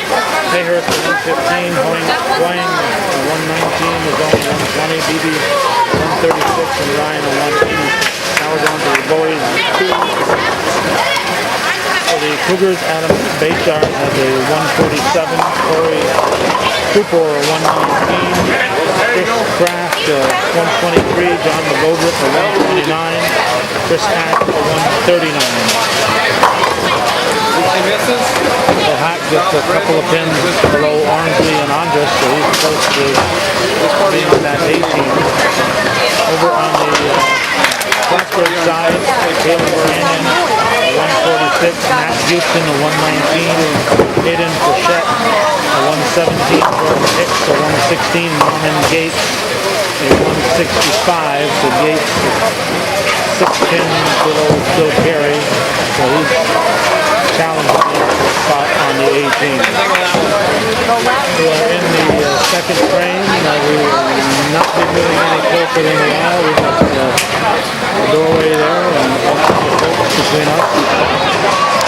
Hayhurst at 115, Twang at 119, Mazzone at 120, BB 136, and Ryan at 180. Now fouls on to the boys. 2 for the Cougars. Adam Bayshard has a 147. Corey Cooper, 119. Chris Kraft, 123. John McGoldrick, a 129. Chris Hack, a 139. So Hack gets a couple of pins below Ormsley and Andres, so he's close to being on that 18. Over on the Plattsburgh side, Caleb Brandon, 146. Matt Houston, a 119. Hayden Frechette, a 117. Jordan Hicks, a 116. Norman Gates, a 165. So Gates, 6 pins below Phil Carey, so he's challenging the spot on the 18. We are in the second frame. We will not be moving any closer than we are. We've got the doorway there and the folks between us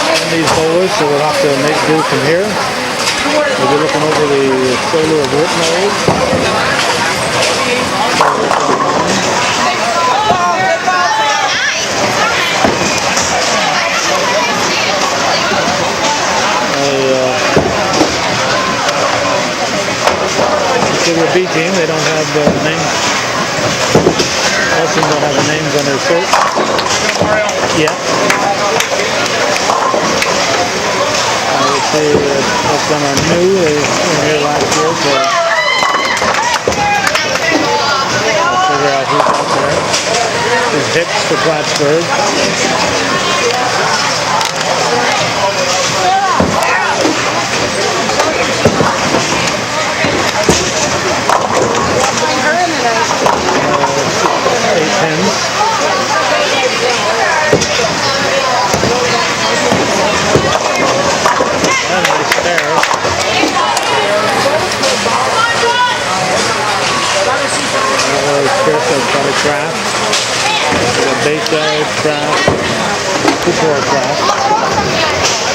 and these bowlers, so we'll have to make do from here. We'll be looking over the solo of Whitnall. The B team, they don't have names. Most of them don't have the names on their shirts. Yeah. I would say most of them are new. They were here last year, so I'll figure out who's out there. There's Hicks for Plattsburgh. Craft, Bayshard, Craft, Cooper Craft.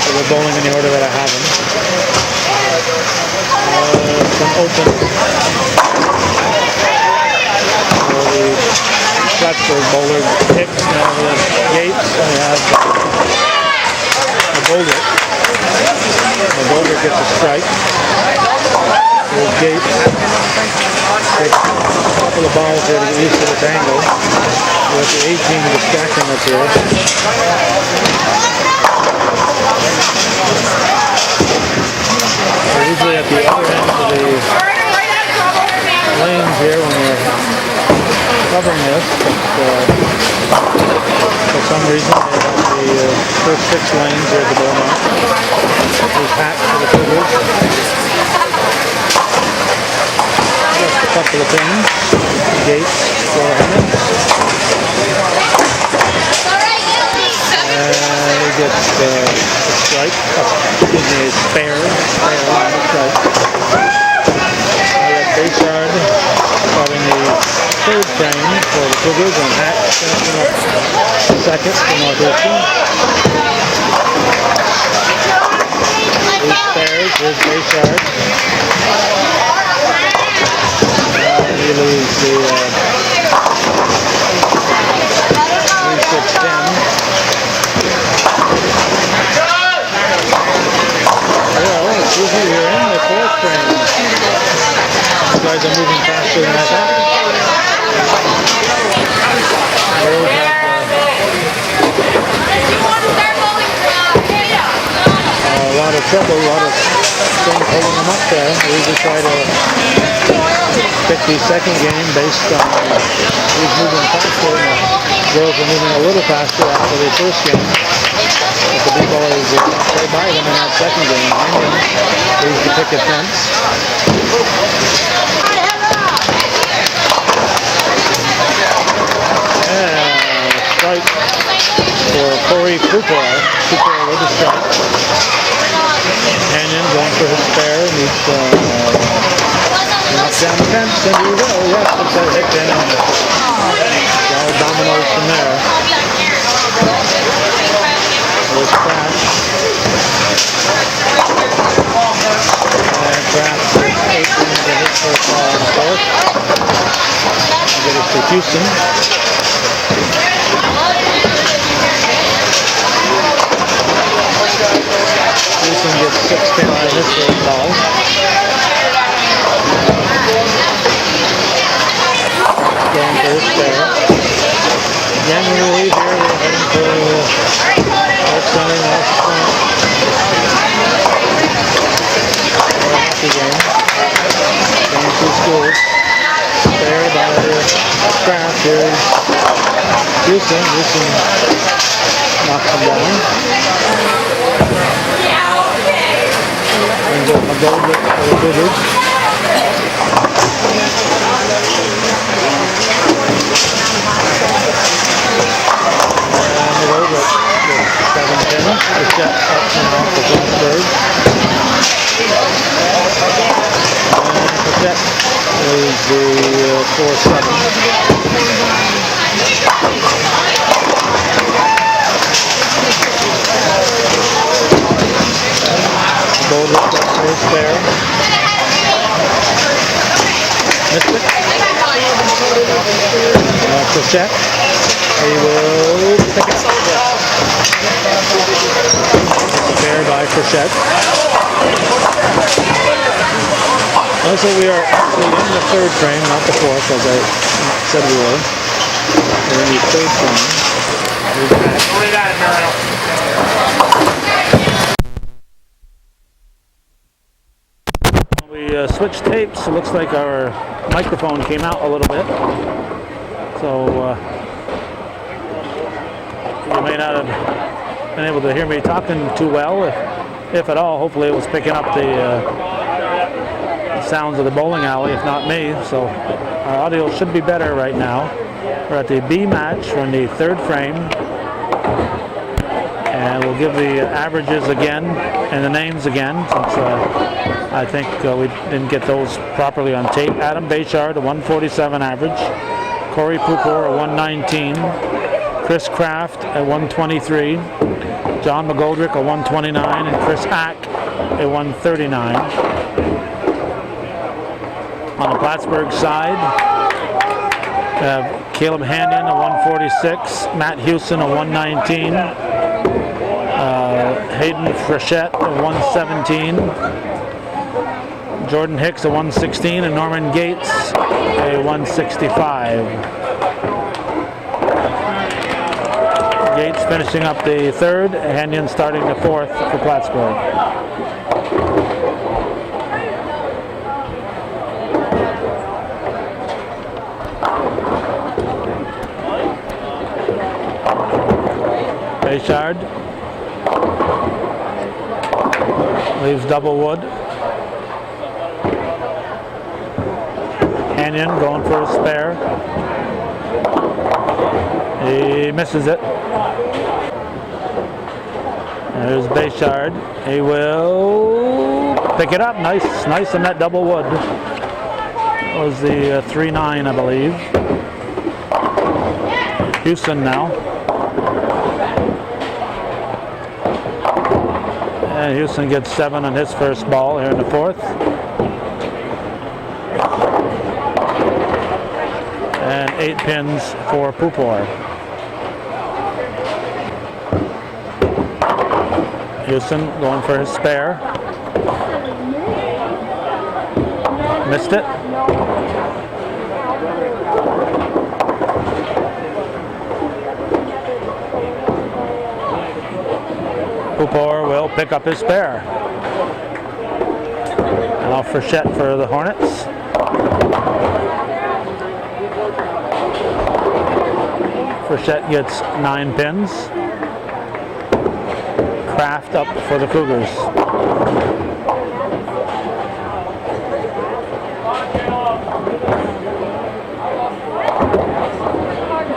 So they're bowling in the order that I have them. Some open for the Plattsburgh bowler. Hicks now with Gates. We have the bowler. The bowler gets a strike. There's Gates. Takes a couple of balls here to get used to this angle. With the 18 distracting us here. We're usually at the other end of the lanes here when we're covering this, but for some reason they have the first 6 lanes here at the ball now. There's Hack for the Cougars. Just a couple of pins. Gates for Hornets. And he gets a strike. Excuse me, a spare. Spare, strike. We got Bayshard starting the 3rd frame for the Cougars, and Hack finishing up 2nd for Northeastern. These spares, here's Bayshard. He leaves the 3-6-10. Well, we're in the 4th frame. These guys are moving faster than I thought. A lot of trouble, a lot of things holding them up there. We usually try to pick the second game based on who's moving faster. And the girls are moving a little faster after the first game. But the big boys play by them in that second game. Leaves the picket fence. And strike for Corey Cooper. Cooper with a strike. Canyon going for his spare. Needs knock down the fence, and he will. Yes, it's a hit in. All dominoes from there. There's Kraft. And Kraft with 8 wins in his first ball in the 4th. Get it to Houston. 6 pins on this first ball. Going for his spare. Again, when we leave here, we're heading to North Center, North Point. For a hockey game. Going through schools. Spare by Kraft. Here's Houston. Houston knocks him down. Brings up McGoldrick for the Cougars. And McGoldrick with 7 pins. The set up now for Plattsburgh. And Paquette leads the 4-7. Goldrick up for his spare. Missed it. Crochet. He will pick it up. Spare by Crochet. So we are actually in the third frame, not the fourth, as I said we were. We're in the third frame. We switched tapes. It looks like our microphone came out a little bit. So you may not have been able to hear me talking too well, if at all. Hopefully it was picking up the sounds of the bowling alley, if not me. So our audio should be better right now. We're at the B match. We're in the third frame. And we'll give the averages again and the names again, since I think we didn't get those properly on tape. Adam Bayshard, a 147 average. Corey Pupor, a 119. Chris Kraft, a 123. John McGoldrick, a 129. And Chris Ack, a 139. On the Plattsburgh side, Caleb Hanyon, a 146. Matt Houston, a 119. Hayden Frechette, a 117. Jordan Hicks, a 116. And Norman Gates, a 165. Gates finishing up the third. Hanyon starting the fourth for Plattsburgh. Bayshard leaves double wood. Hanyon going for a spare. He misses it. There's Bayshard. He will pick it up. Nice in that double wood. That was the 3-9, I believe. Houston now. And Houston gets 7 on his first ball here in the fourth. And 8 pins for Pupor. Houston going for his spare. Missed it. Pupor will pick up his spare. Now Frechette for the Hornets. Frechette gets 9 pins. Kraft up for the Cougars.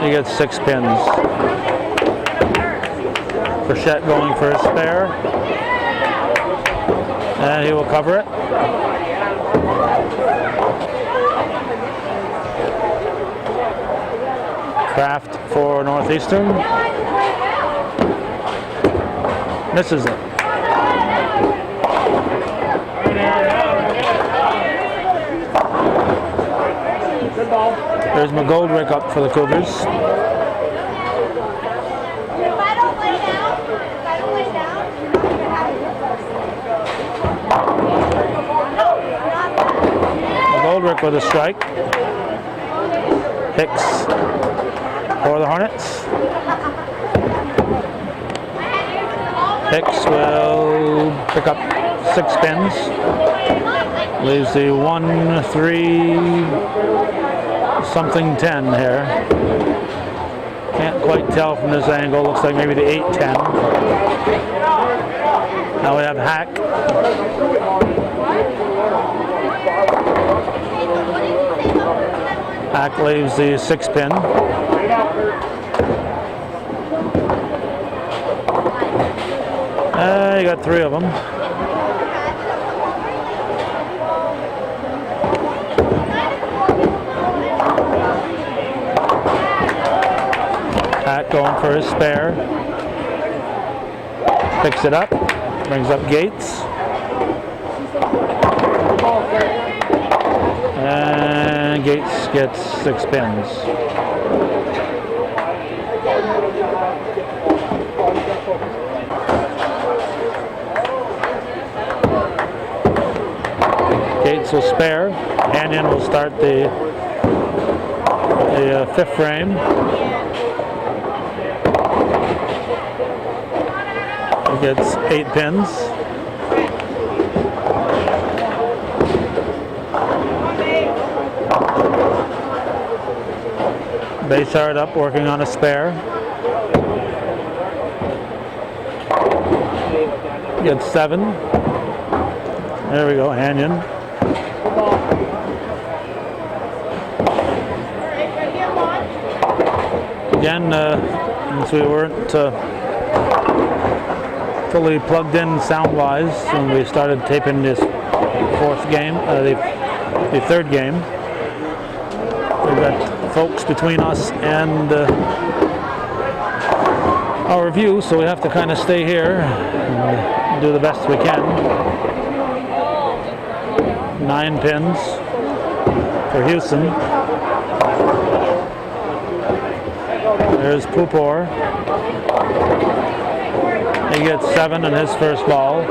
He gets 6 pins. Frechette going for his spare. And he will cover it. Kraft for Northeastern. Misses it. There's McGoldrick up for the Cougars. McGoldrick with a strike. Hicks for the Hornets. Hicks will pick up 6 pins. Leaves the 1, 3, something 10 here. Can't quite tell from this angle. Looks like maybe the 8-10. Now we have Hack. Hack leaves the 6 pin. You got 3 of them. Hack going for his spare. Picks it up. Brings up Gates. And Gates gets 6 pins. Gates will spare. Hanyon will start the 5th frame. He gets 8 pins. Base hard up, working on a spare. Gets 7. There we go, Hanyon. Again, since we weren't fully plugged in sound-wise when we started taping this 4th game, the 3rd game, we've got folks between us and our review, so we have to kind of stay here and do the best we can. 9 pins for Houston. There's Pupor. He gets 7 in his first ball.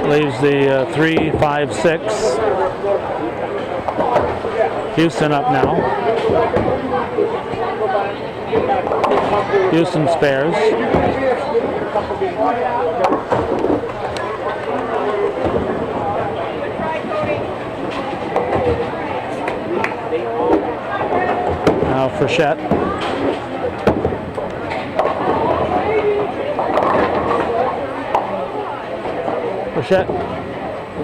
Leaves the 3, 5, 6. Houston up now. Houston spares. Now Frechette. Frechette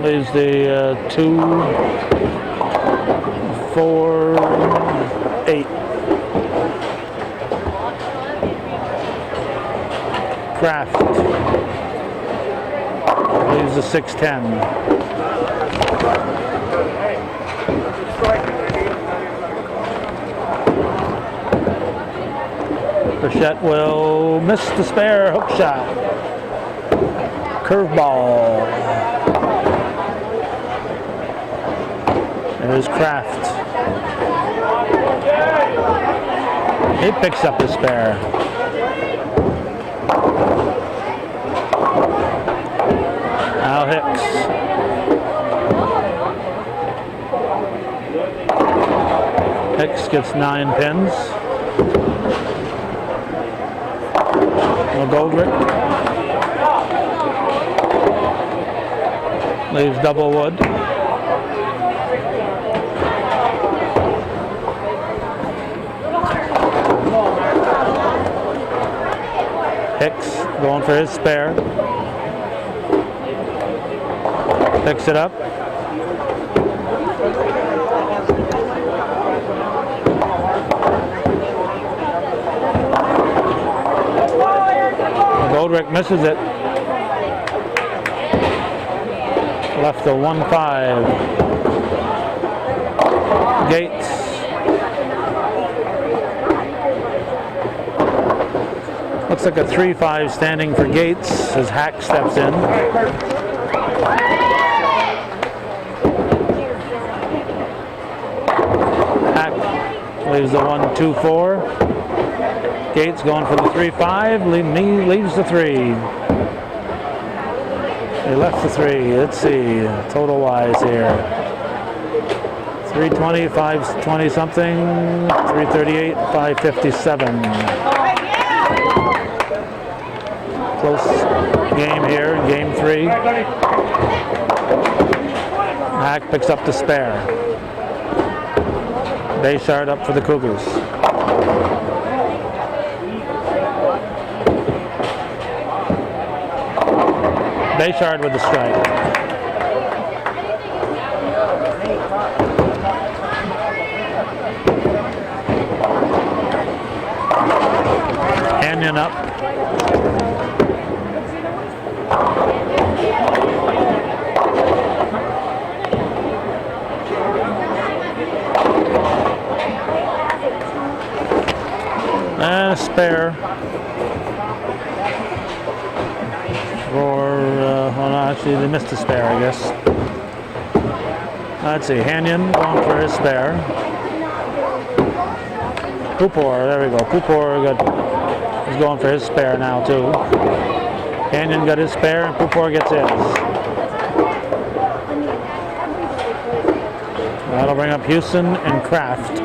leaves the 2, 4, 8. Kraft leaves the 6-10. Frechette will miss the spare hook shot. Curveball. There's Kraft. He picks up the spare. Now Hicks. Hicks gets 9 pins. McGoldrick leaves double wood. Hicks going for his spare. Picks it up. Goldrick misses it. Left the 1-5. Gates. Looks like a 3-5 standing for Gates as Hack steps in. Hack leaves the 1-2-4. Gates going for the 3-5, leaves the 3. He left the 3. Let's see, total wise here. 320, 520 something, 338, 557. Close game here in game 3. Hack picks up the spare. Bayshard up for the Cougars. Bayshard with the strike. Canyon up. And a spare for, well, no, actually they missed a spare, I guess. Let's see, Hanyon going for his spare. Pupor, there we go. Pupor is going for his spare now too. Hanyon got his spare and Pupor gets his. That'll bring up Houston and Kraft.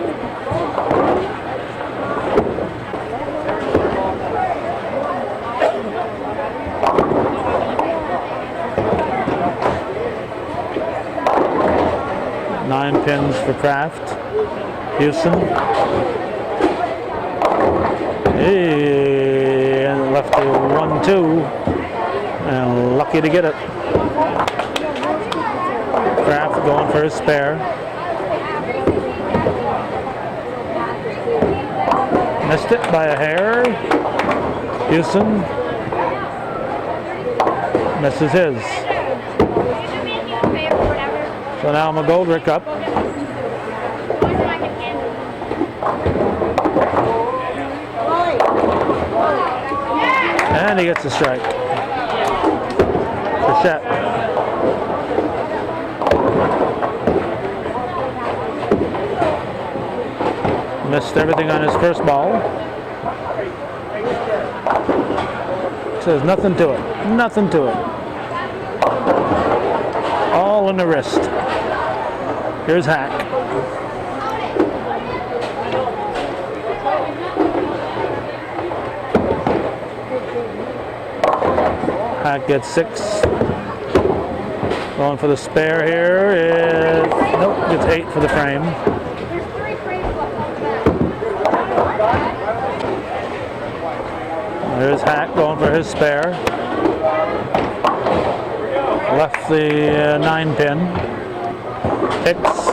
Nine pins for Kraft. Houston. Hey, and left to 1-2. And lucky to get it. Kraft going for his spare. Missed it by a hair. Houston misses his. So now McGoldrick up. And he gets a strike. Bichette. Missed everything on his first ball. Says nothing to it. Nothing to it. All in the wrist. Here's Hack. Hack gets 6. Going for the spare here is, nope, gets 8 for the frame. There's Hack going for his spare. Left the 9 pin. Hicks.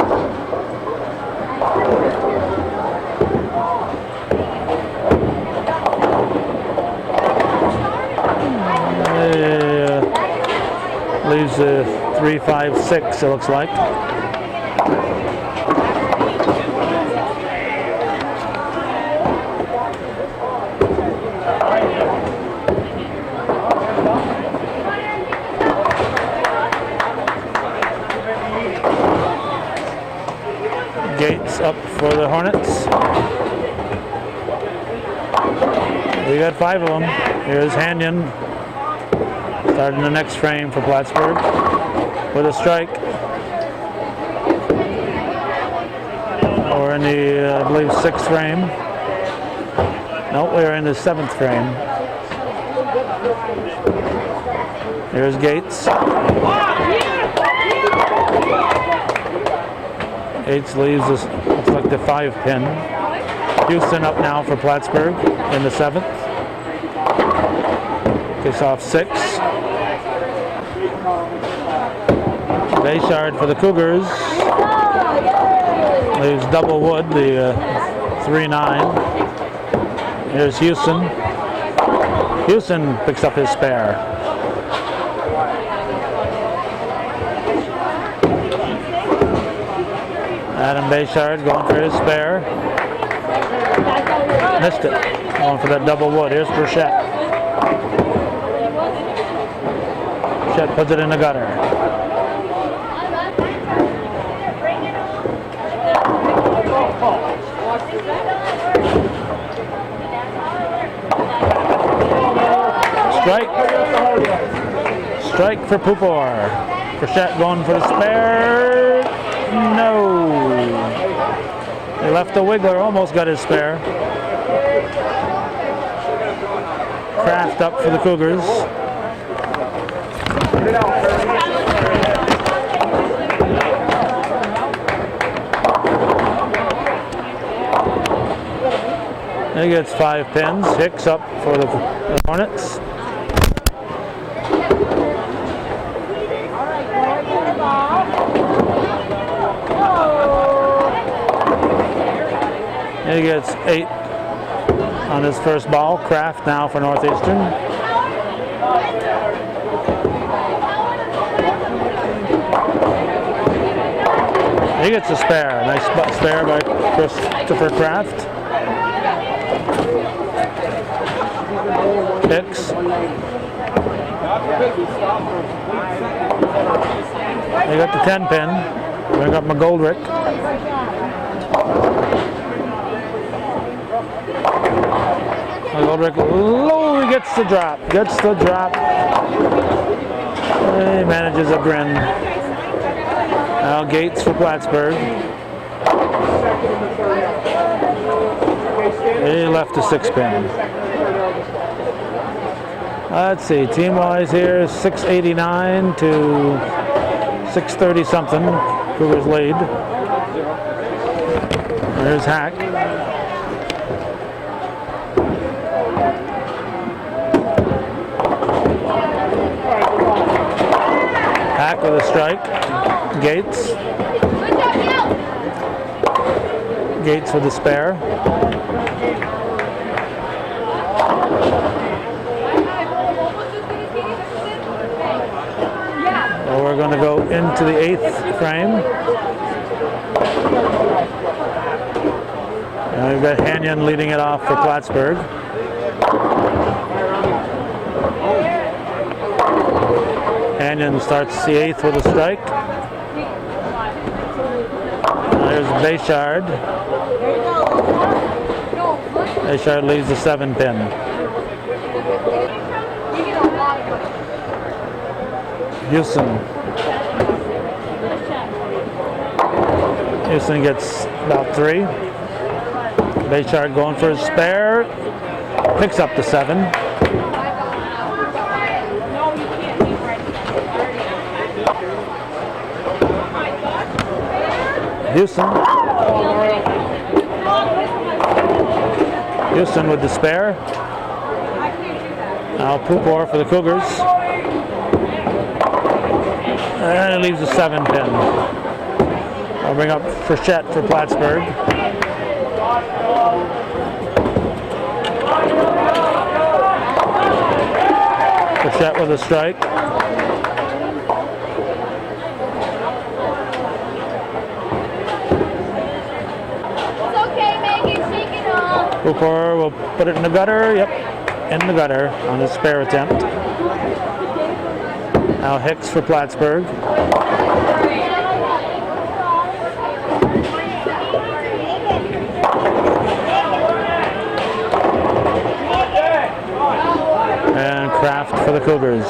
Leaves a 3-5-6, it looks like. Gates up for the Hornets. We got 5 of them. Here's Hanyon. Starting the next frame for Plattsburgh with a strike. We're in the, I believe, 6th frame. No, we're in the 7th frame. Here's Gates. Gates leaves us, looks like the 5 pin. Houston up now for Plattsburgh in the 7th. Kicks off 6. Bayshard for the Cougars. Leaves double wood, the 3-9. Here's Houston. Houston picks up his spare. Adam Bayshard going for his spare. Missed it. Going for that double wood. Here's Burchett. Burchett puts it in the gutter. Strike. Strike for Pupor. Burchett going for the spare. No. He left the wiggler, almost got his spare. Kraft up for the Cougars. He gets 5 pins. Hicks up for the Hornets. He gets 8 on his first ball. Kraft now for Northeastern. He gets a spare. Nice spare by Christopher Kraft. Hicks. They got the 10 pin. Bring up McGoldrick. McGoldrick, he gets the drop. He manages a grin. Now Gates for Plattsburgh. He left a 6 pin. Let's see, team-wise here, 689 to 630 something. Cougars lead. There's Hack. Hack with a strike. Gates. Gates with a spare. Well, we're going to go into the 8th frame. And we've got Hanyon leading it off for Plattsburgh. Hanyon starts the 8th with a strike. There's Bayshard. Bayshard leaves the 7 pin. Houston gets about 3. Bayshard going for his spare. Picks up the 7. Houston with the spare. Now Pupor for the Cougars. And it leaves a 7 pin. I'll bring up Frechette for Plattsburgh. Frechette with a strike. Cooper will put it in the gutter. Yep, in the gutter on his spare attempt. Now Hicks for Plattsburgh. And Kraft for the Cougars.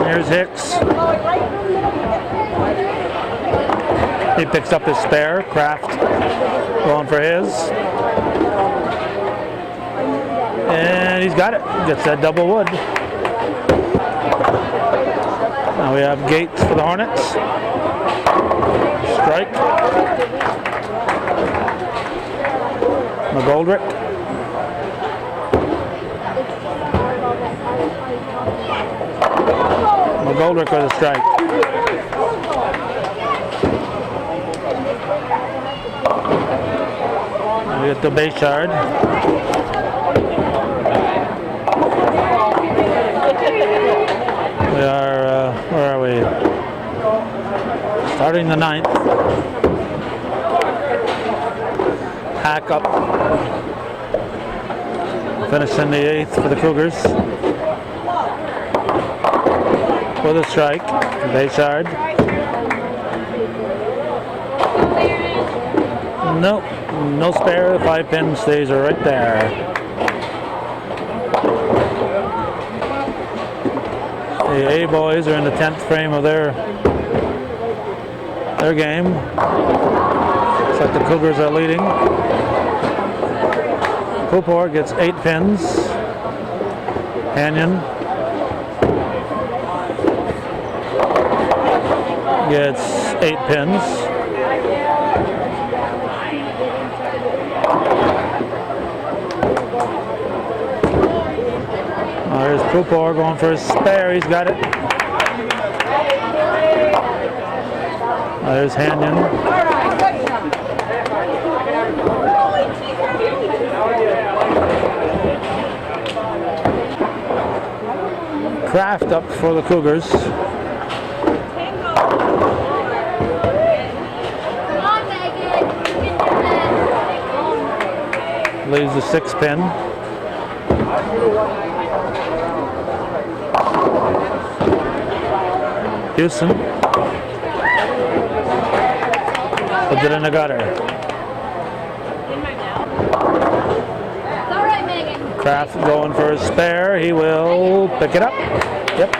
Here's Hicks. He picks up his spare. Kraft going for his. And he's got it. Gets that double wood. Now we have Gates for the Hornets. Strike. McGoldrick. McGoldrick with a strike. We get the Bayshard. We are, where are we? Starting the 9th. Hack up. Finishing the 8th for the Cougars. With a strike. Bayshard. Nope. no spare. 5 pin stays right there. The A boys are in the 10th frame of their game. Looks like the Cougars are leading. Pupor gets 8 pins. Hanyon gets 8 pins. There's Pupor going for a spare. He's got it. There's Hanyon. Kraft up for the Cougars. Come on, Megan. Leaves the 6 pin. Houston puts it in the gutter. All right, Megan. Kraft going for a spare. He will pick it up. Yep.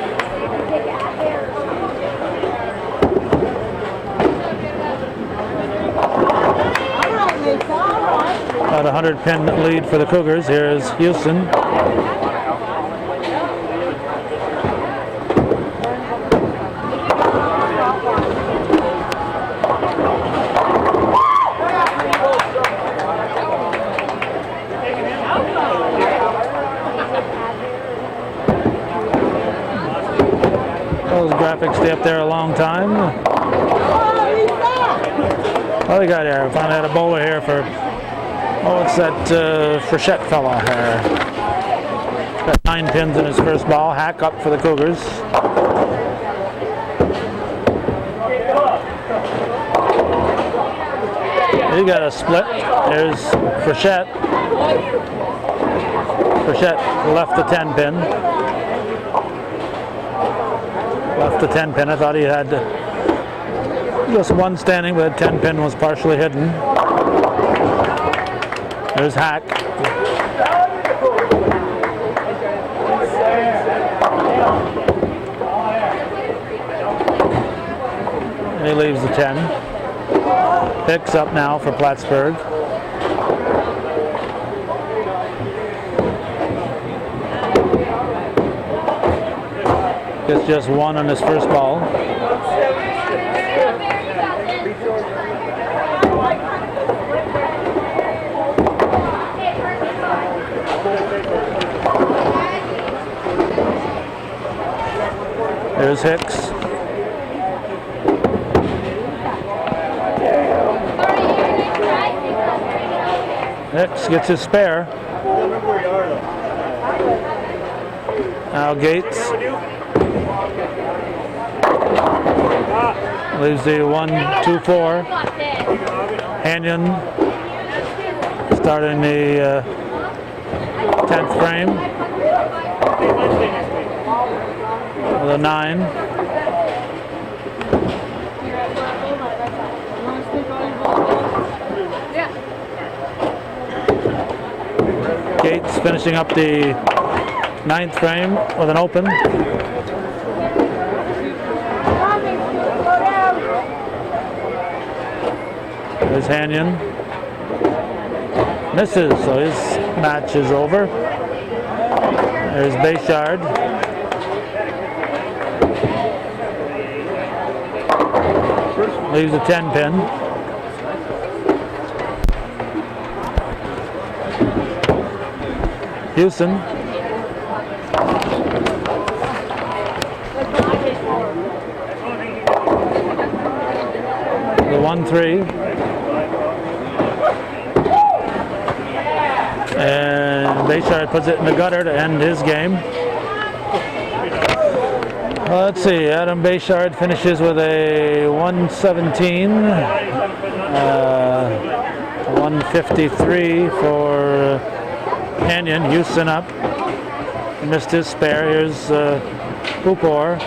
About a 100 pin lead for the Cougars. Here's Houston. Those graphics stay up there a long time. What do we got here? Finally had a bowler here for, oh, it's that Frechette fella here. Got 9 pins in his first ball. Hack up for the Cougars. He got a split. There's Frechette. Frechette left the 10 pin. Left the 10 pin. I thought he had just one standing, but the 10 pin was partially hidden. There's Hack. And he leaves the 10. Picks up now for Plattsburgh. Gets just 1 on his first ball. There's Hicks. Hicks gets his spare. Now Gates leaves the 1-2-4. Hanyon starting the 10th frame with a 9. Gates finishing up the 9th frame with an open. There's Hanyon. Misses, so his match is over. There's Bayshard. Leaves a 10 pin. Houston. The 1-3. And Bayshard puts it in the gutter to end his game. Let's see, Adam Bayshard finishes with a 117, 153 for Hanyon. Houston up. He missed his spare. Here's Pupor.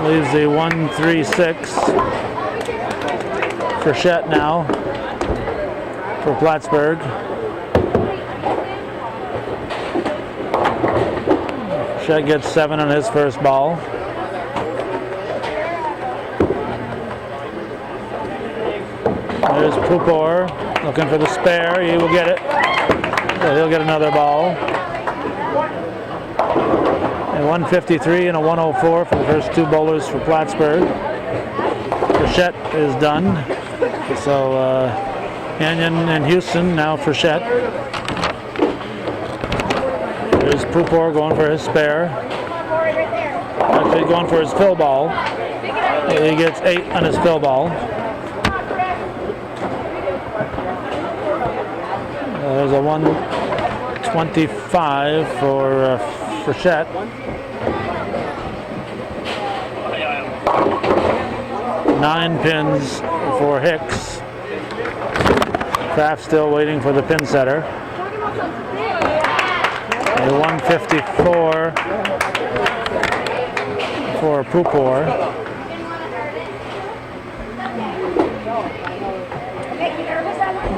Leaves the 136 Frechette now for Plattsburgh. Frechette gets 7 on his first ball. There's Pupor looking for the spare. He will get it. So he'll get another ball. A 153 and a 104 for the first 2 bowlers for Plattsburgh. Frechette is done. So Anion and Houston now Frechette. There's Pupor going for his spare. Actually going for his fill ball. He gets 8 on his fill ball. There's a 125 for Frechette. 9 pins for Hicks. Kraft still waiting for the pin setter. A 154 for Pupor.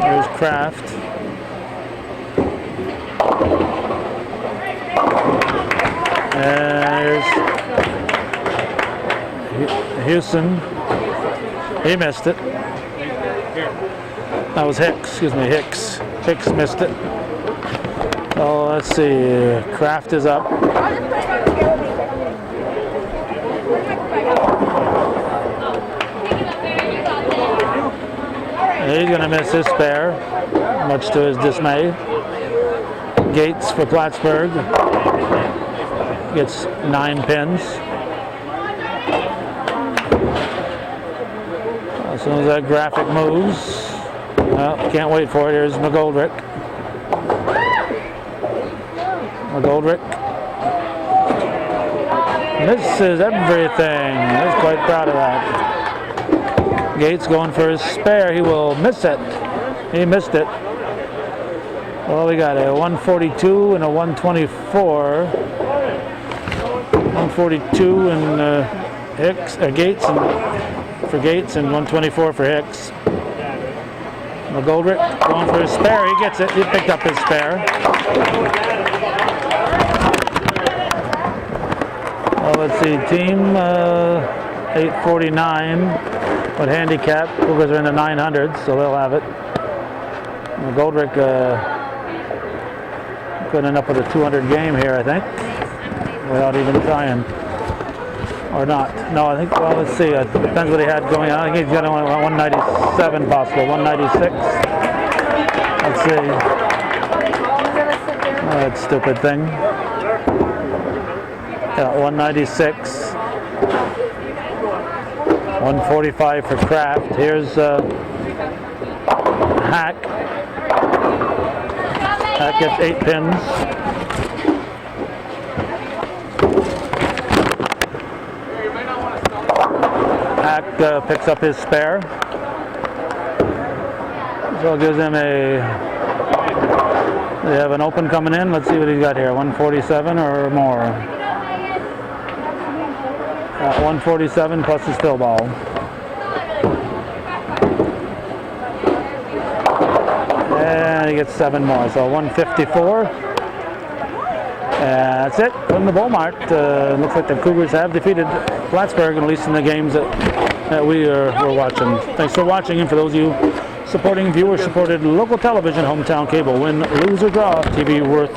There's Kraft. There's Houston. He missed it. That was Hicks. Excuse me, Hicks. Hicks missed it. Oh, let's see. Kraft is up. He's going to miss his spare, much to his dismay. Gates for Plattsburgh gets 9 pins. As soon as that graphic moves, well, can't wait for it. Here's McGoldrick. McGoldrick misses everything. He's quite proud of that. Gates going for his spare. He will miss it. He missed it. Well, we got a 142 and a 124. 142 and Hicks, Gates and for Gates, and 124 for Hicks. McGoldrick going for his spare. He gets it. He picked up his spare. Well, let's see. Team 849 with handicap. Cougars are in the 900s, so they'll have it. McGoldrick could end up with a 200 game here, I think, without even trying. Or not. No, I think, well, let's see. It depends what he had going on. I think he's got 197 possible. 196. Let's see. Oh, that stupid thing. Yeah, 196. 145 for Kraft. Here's Hack. Hack gets 8 pins. Hack picks up his spare. So it gives him a... They have an open coming in. Let's see what he's got here. 147 or more. 147 plus his fill ball. And he gets 7 more. So 154. That's it from the Mart. Looks like the Cougars have defeated Plattsburgh, at least in the games that we were watching. Thanks for watching, and for those of you supporting viewer-supported local television, hometown cable, win, lose, or draw, TV worth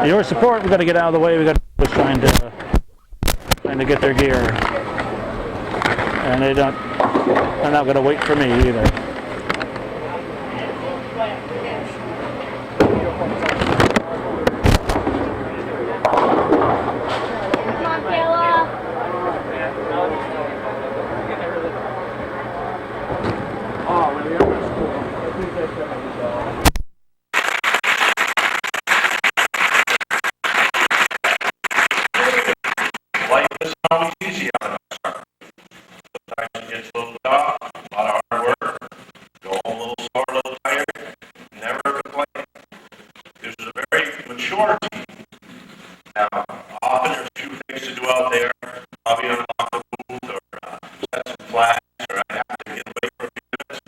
your support. We've got to get out of the way. We've got to trying to get their gear, and they're not going to wait for me either. Life is always easy on us. Sometimes it gets a little tough, a lot of hard work, go home a little sore, a little tired, never complain. This is a very mature team. Now, often there's 2 things to do out there. Probably unlock the booth or set some flags, or I have to get away for a few minutes.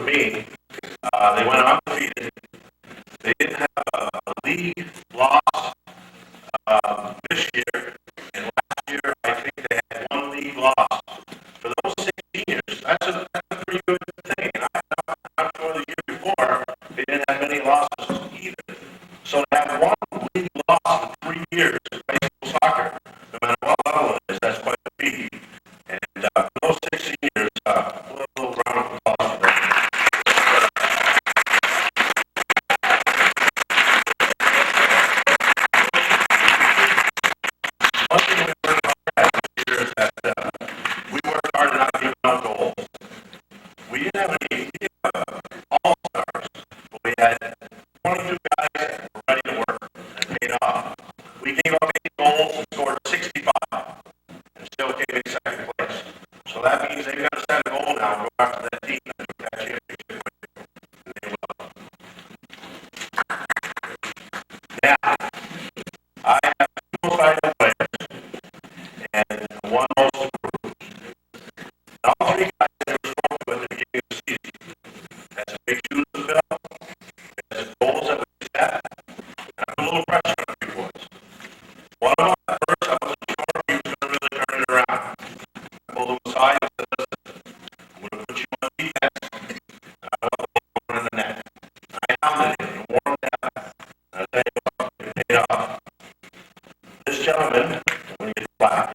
me. They went undefeated. They didn't have a league loss this year, and last year I think they had one league loss. For those 16 years, that's a pretty good thing. And I'm sure the year before they didn't have any losses either. So to have one league loss in 3 years in high school soccer, no matter what level it is, that's quite a feat. And for those 16 years, a little round of applause for them. One thing we worked hard at this year is that we worked hard at not giving out goals. We didn't have any all-stars, but we had 22 guys that were ready to work and paid off. We gave up 8 goals and scored 65 and still came in second place. So that means they've got to set a goal now and go after that team that took that championship. And they will. Now, I have 2 most players and 1 most improved. And all 3 guys they were spoken with at the beginning of the season. That's a big shoes to fill. There's goals that we set. And I put a little pressure on a few boys. One of them, at first, I wasn't sure he was going to really turn it around. I pulled him aside and said, listen, I'm going to put you on defense, and I want the ball in the net. And I hounded him and warmed him up. And I tell you what, it paid off. This gentleman, I'm going to get the plaque.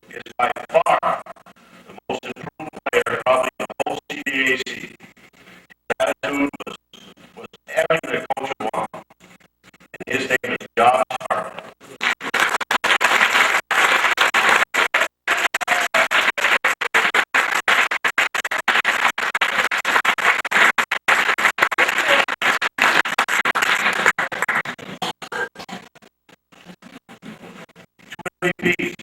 Is by far the most improved player probably in the whole CDAC. His attitude was everything that coach would want. And his name is Josh Hart. MVPs.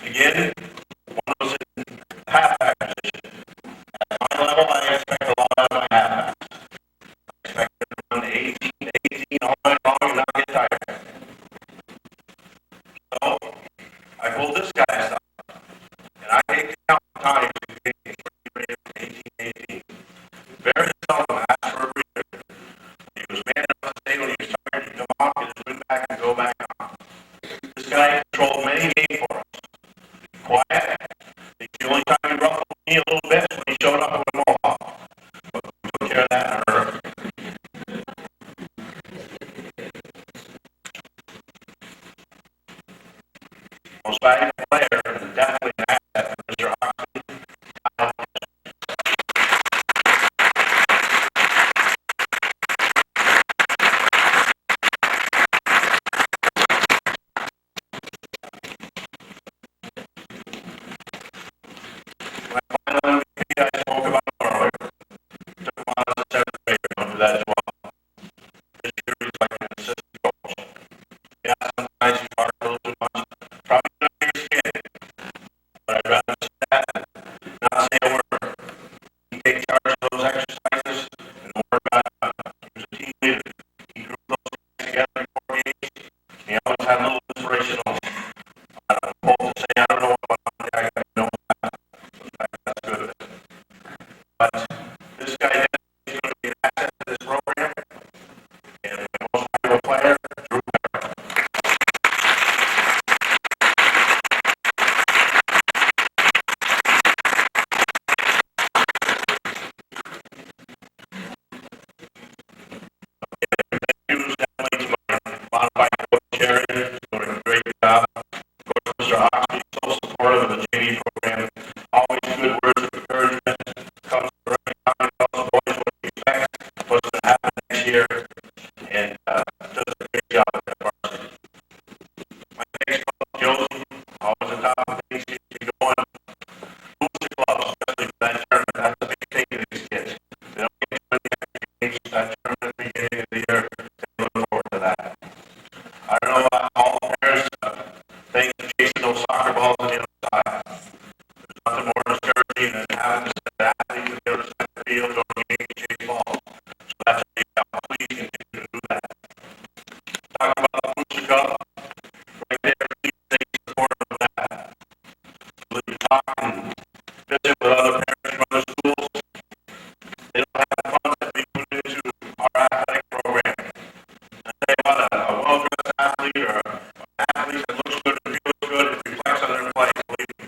Again, one was in the halfback position. At my level, I expect a lot out of my halfbacks. I expect them to run 18 all night long and not get tired. So, I pulled this guy aside, and I hate to count the times we came from 18. Very seldom asked for a breather. He was man enough to say when he was tired, he'd come off, get his win back, and go back on. This guy controlled many games for us. Quiet. The only time he ruffled me a little bit when he showed up with a mohawk. But we took care of that in a hurry. Most valuable player, and definitely an asset for Mr. Oxley. My final MVP I spoke about earlier. Took him on as a 7th grader, don't do that as well. This year he's like an assistant coach. Yeah, sometimes he's hard a little too much. Probably not here tell you what, a well-dressed athlete or an athlete that looks good and feels good, it reflects on their play. Believe me.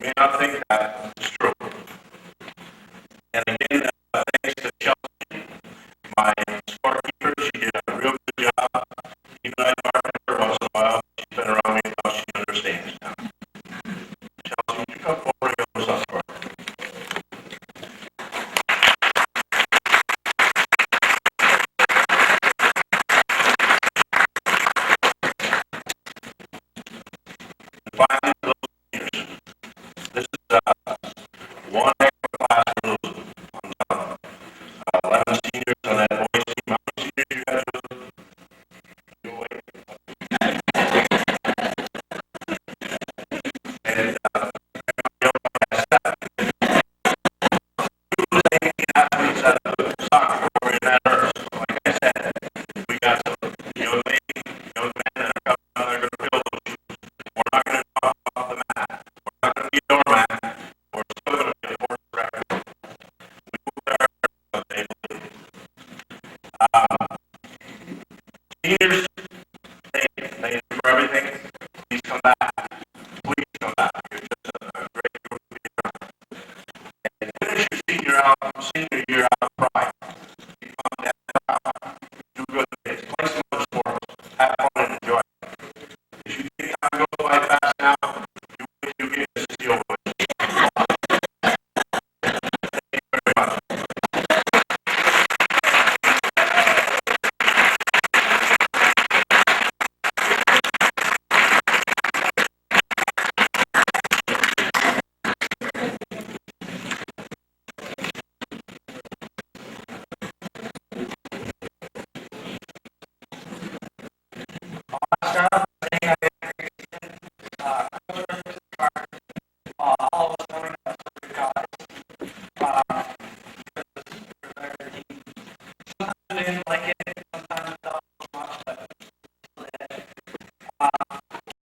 You may not think that, it's true. And again, thanks to Chelsea, my scorekeeper, she did a real good job. Even though I mark her once in a while, she's been around me now, she understands now. Chelsea, would you come forward and give us up for her? And finally, those seniors. This is one heck of a class for those 11 seniors on that boys team. How many seniors you guys with? You awake? And you know, athletes that soccer or in that earth. Like I said, we got some young men that are coming out, they're going to fill those shoes. We're not going to drop off the mat. We're not going to be a doormat. We're still going to be a force record. We move our they believe. Seniors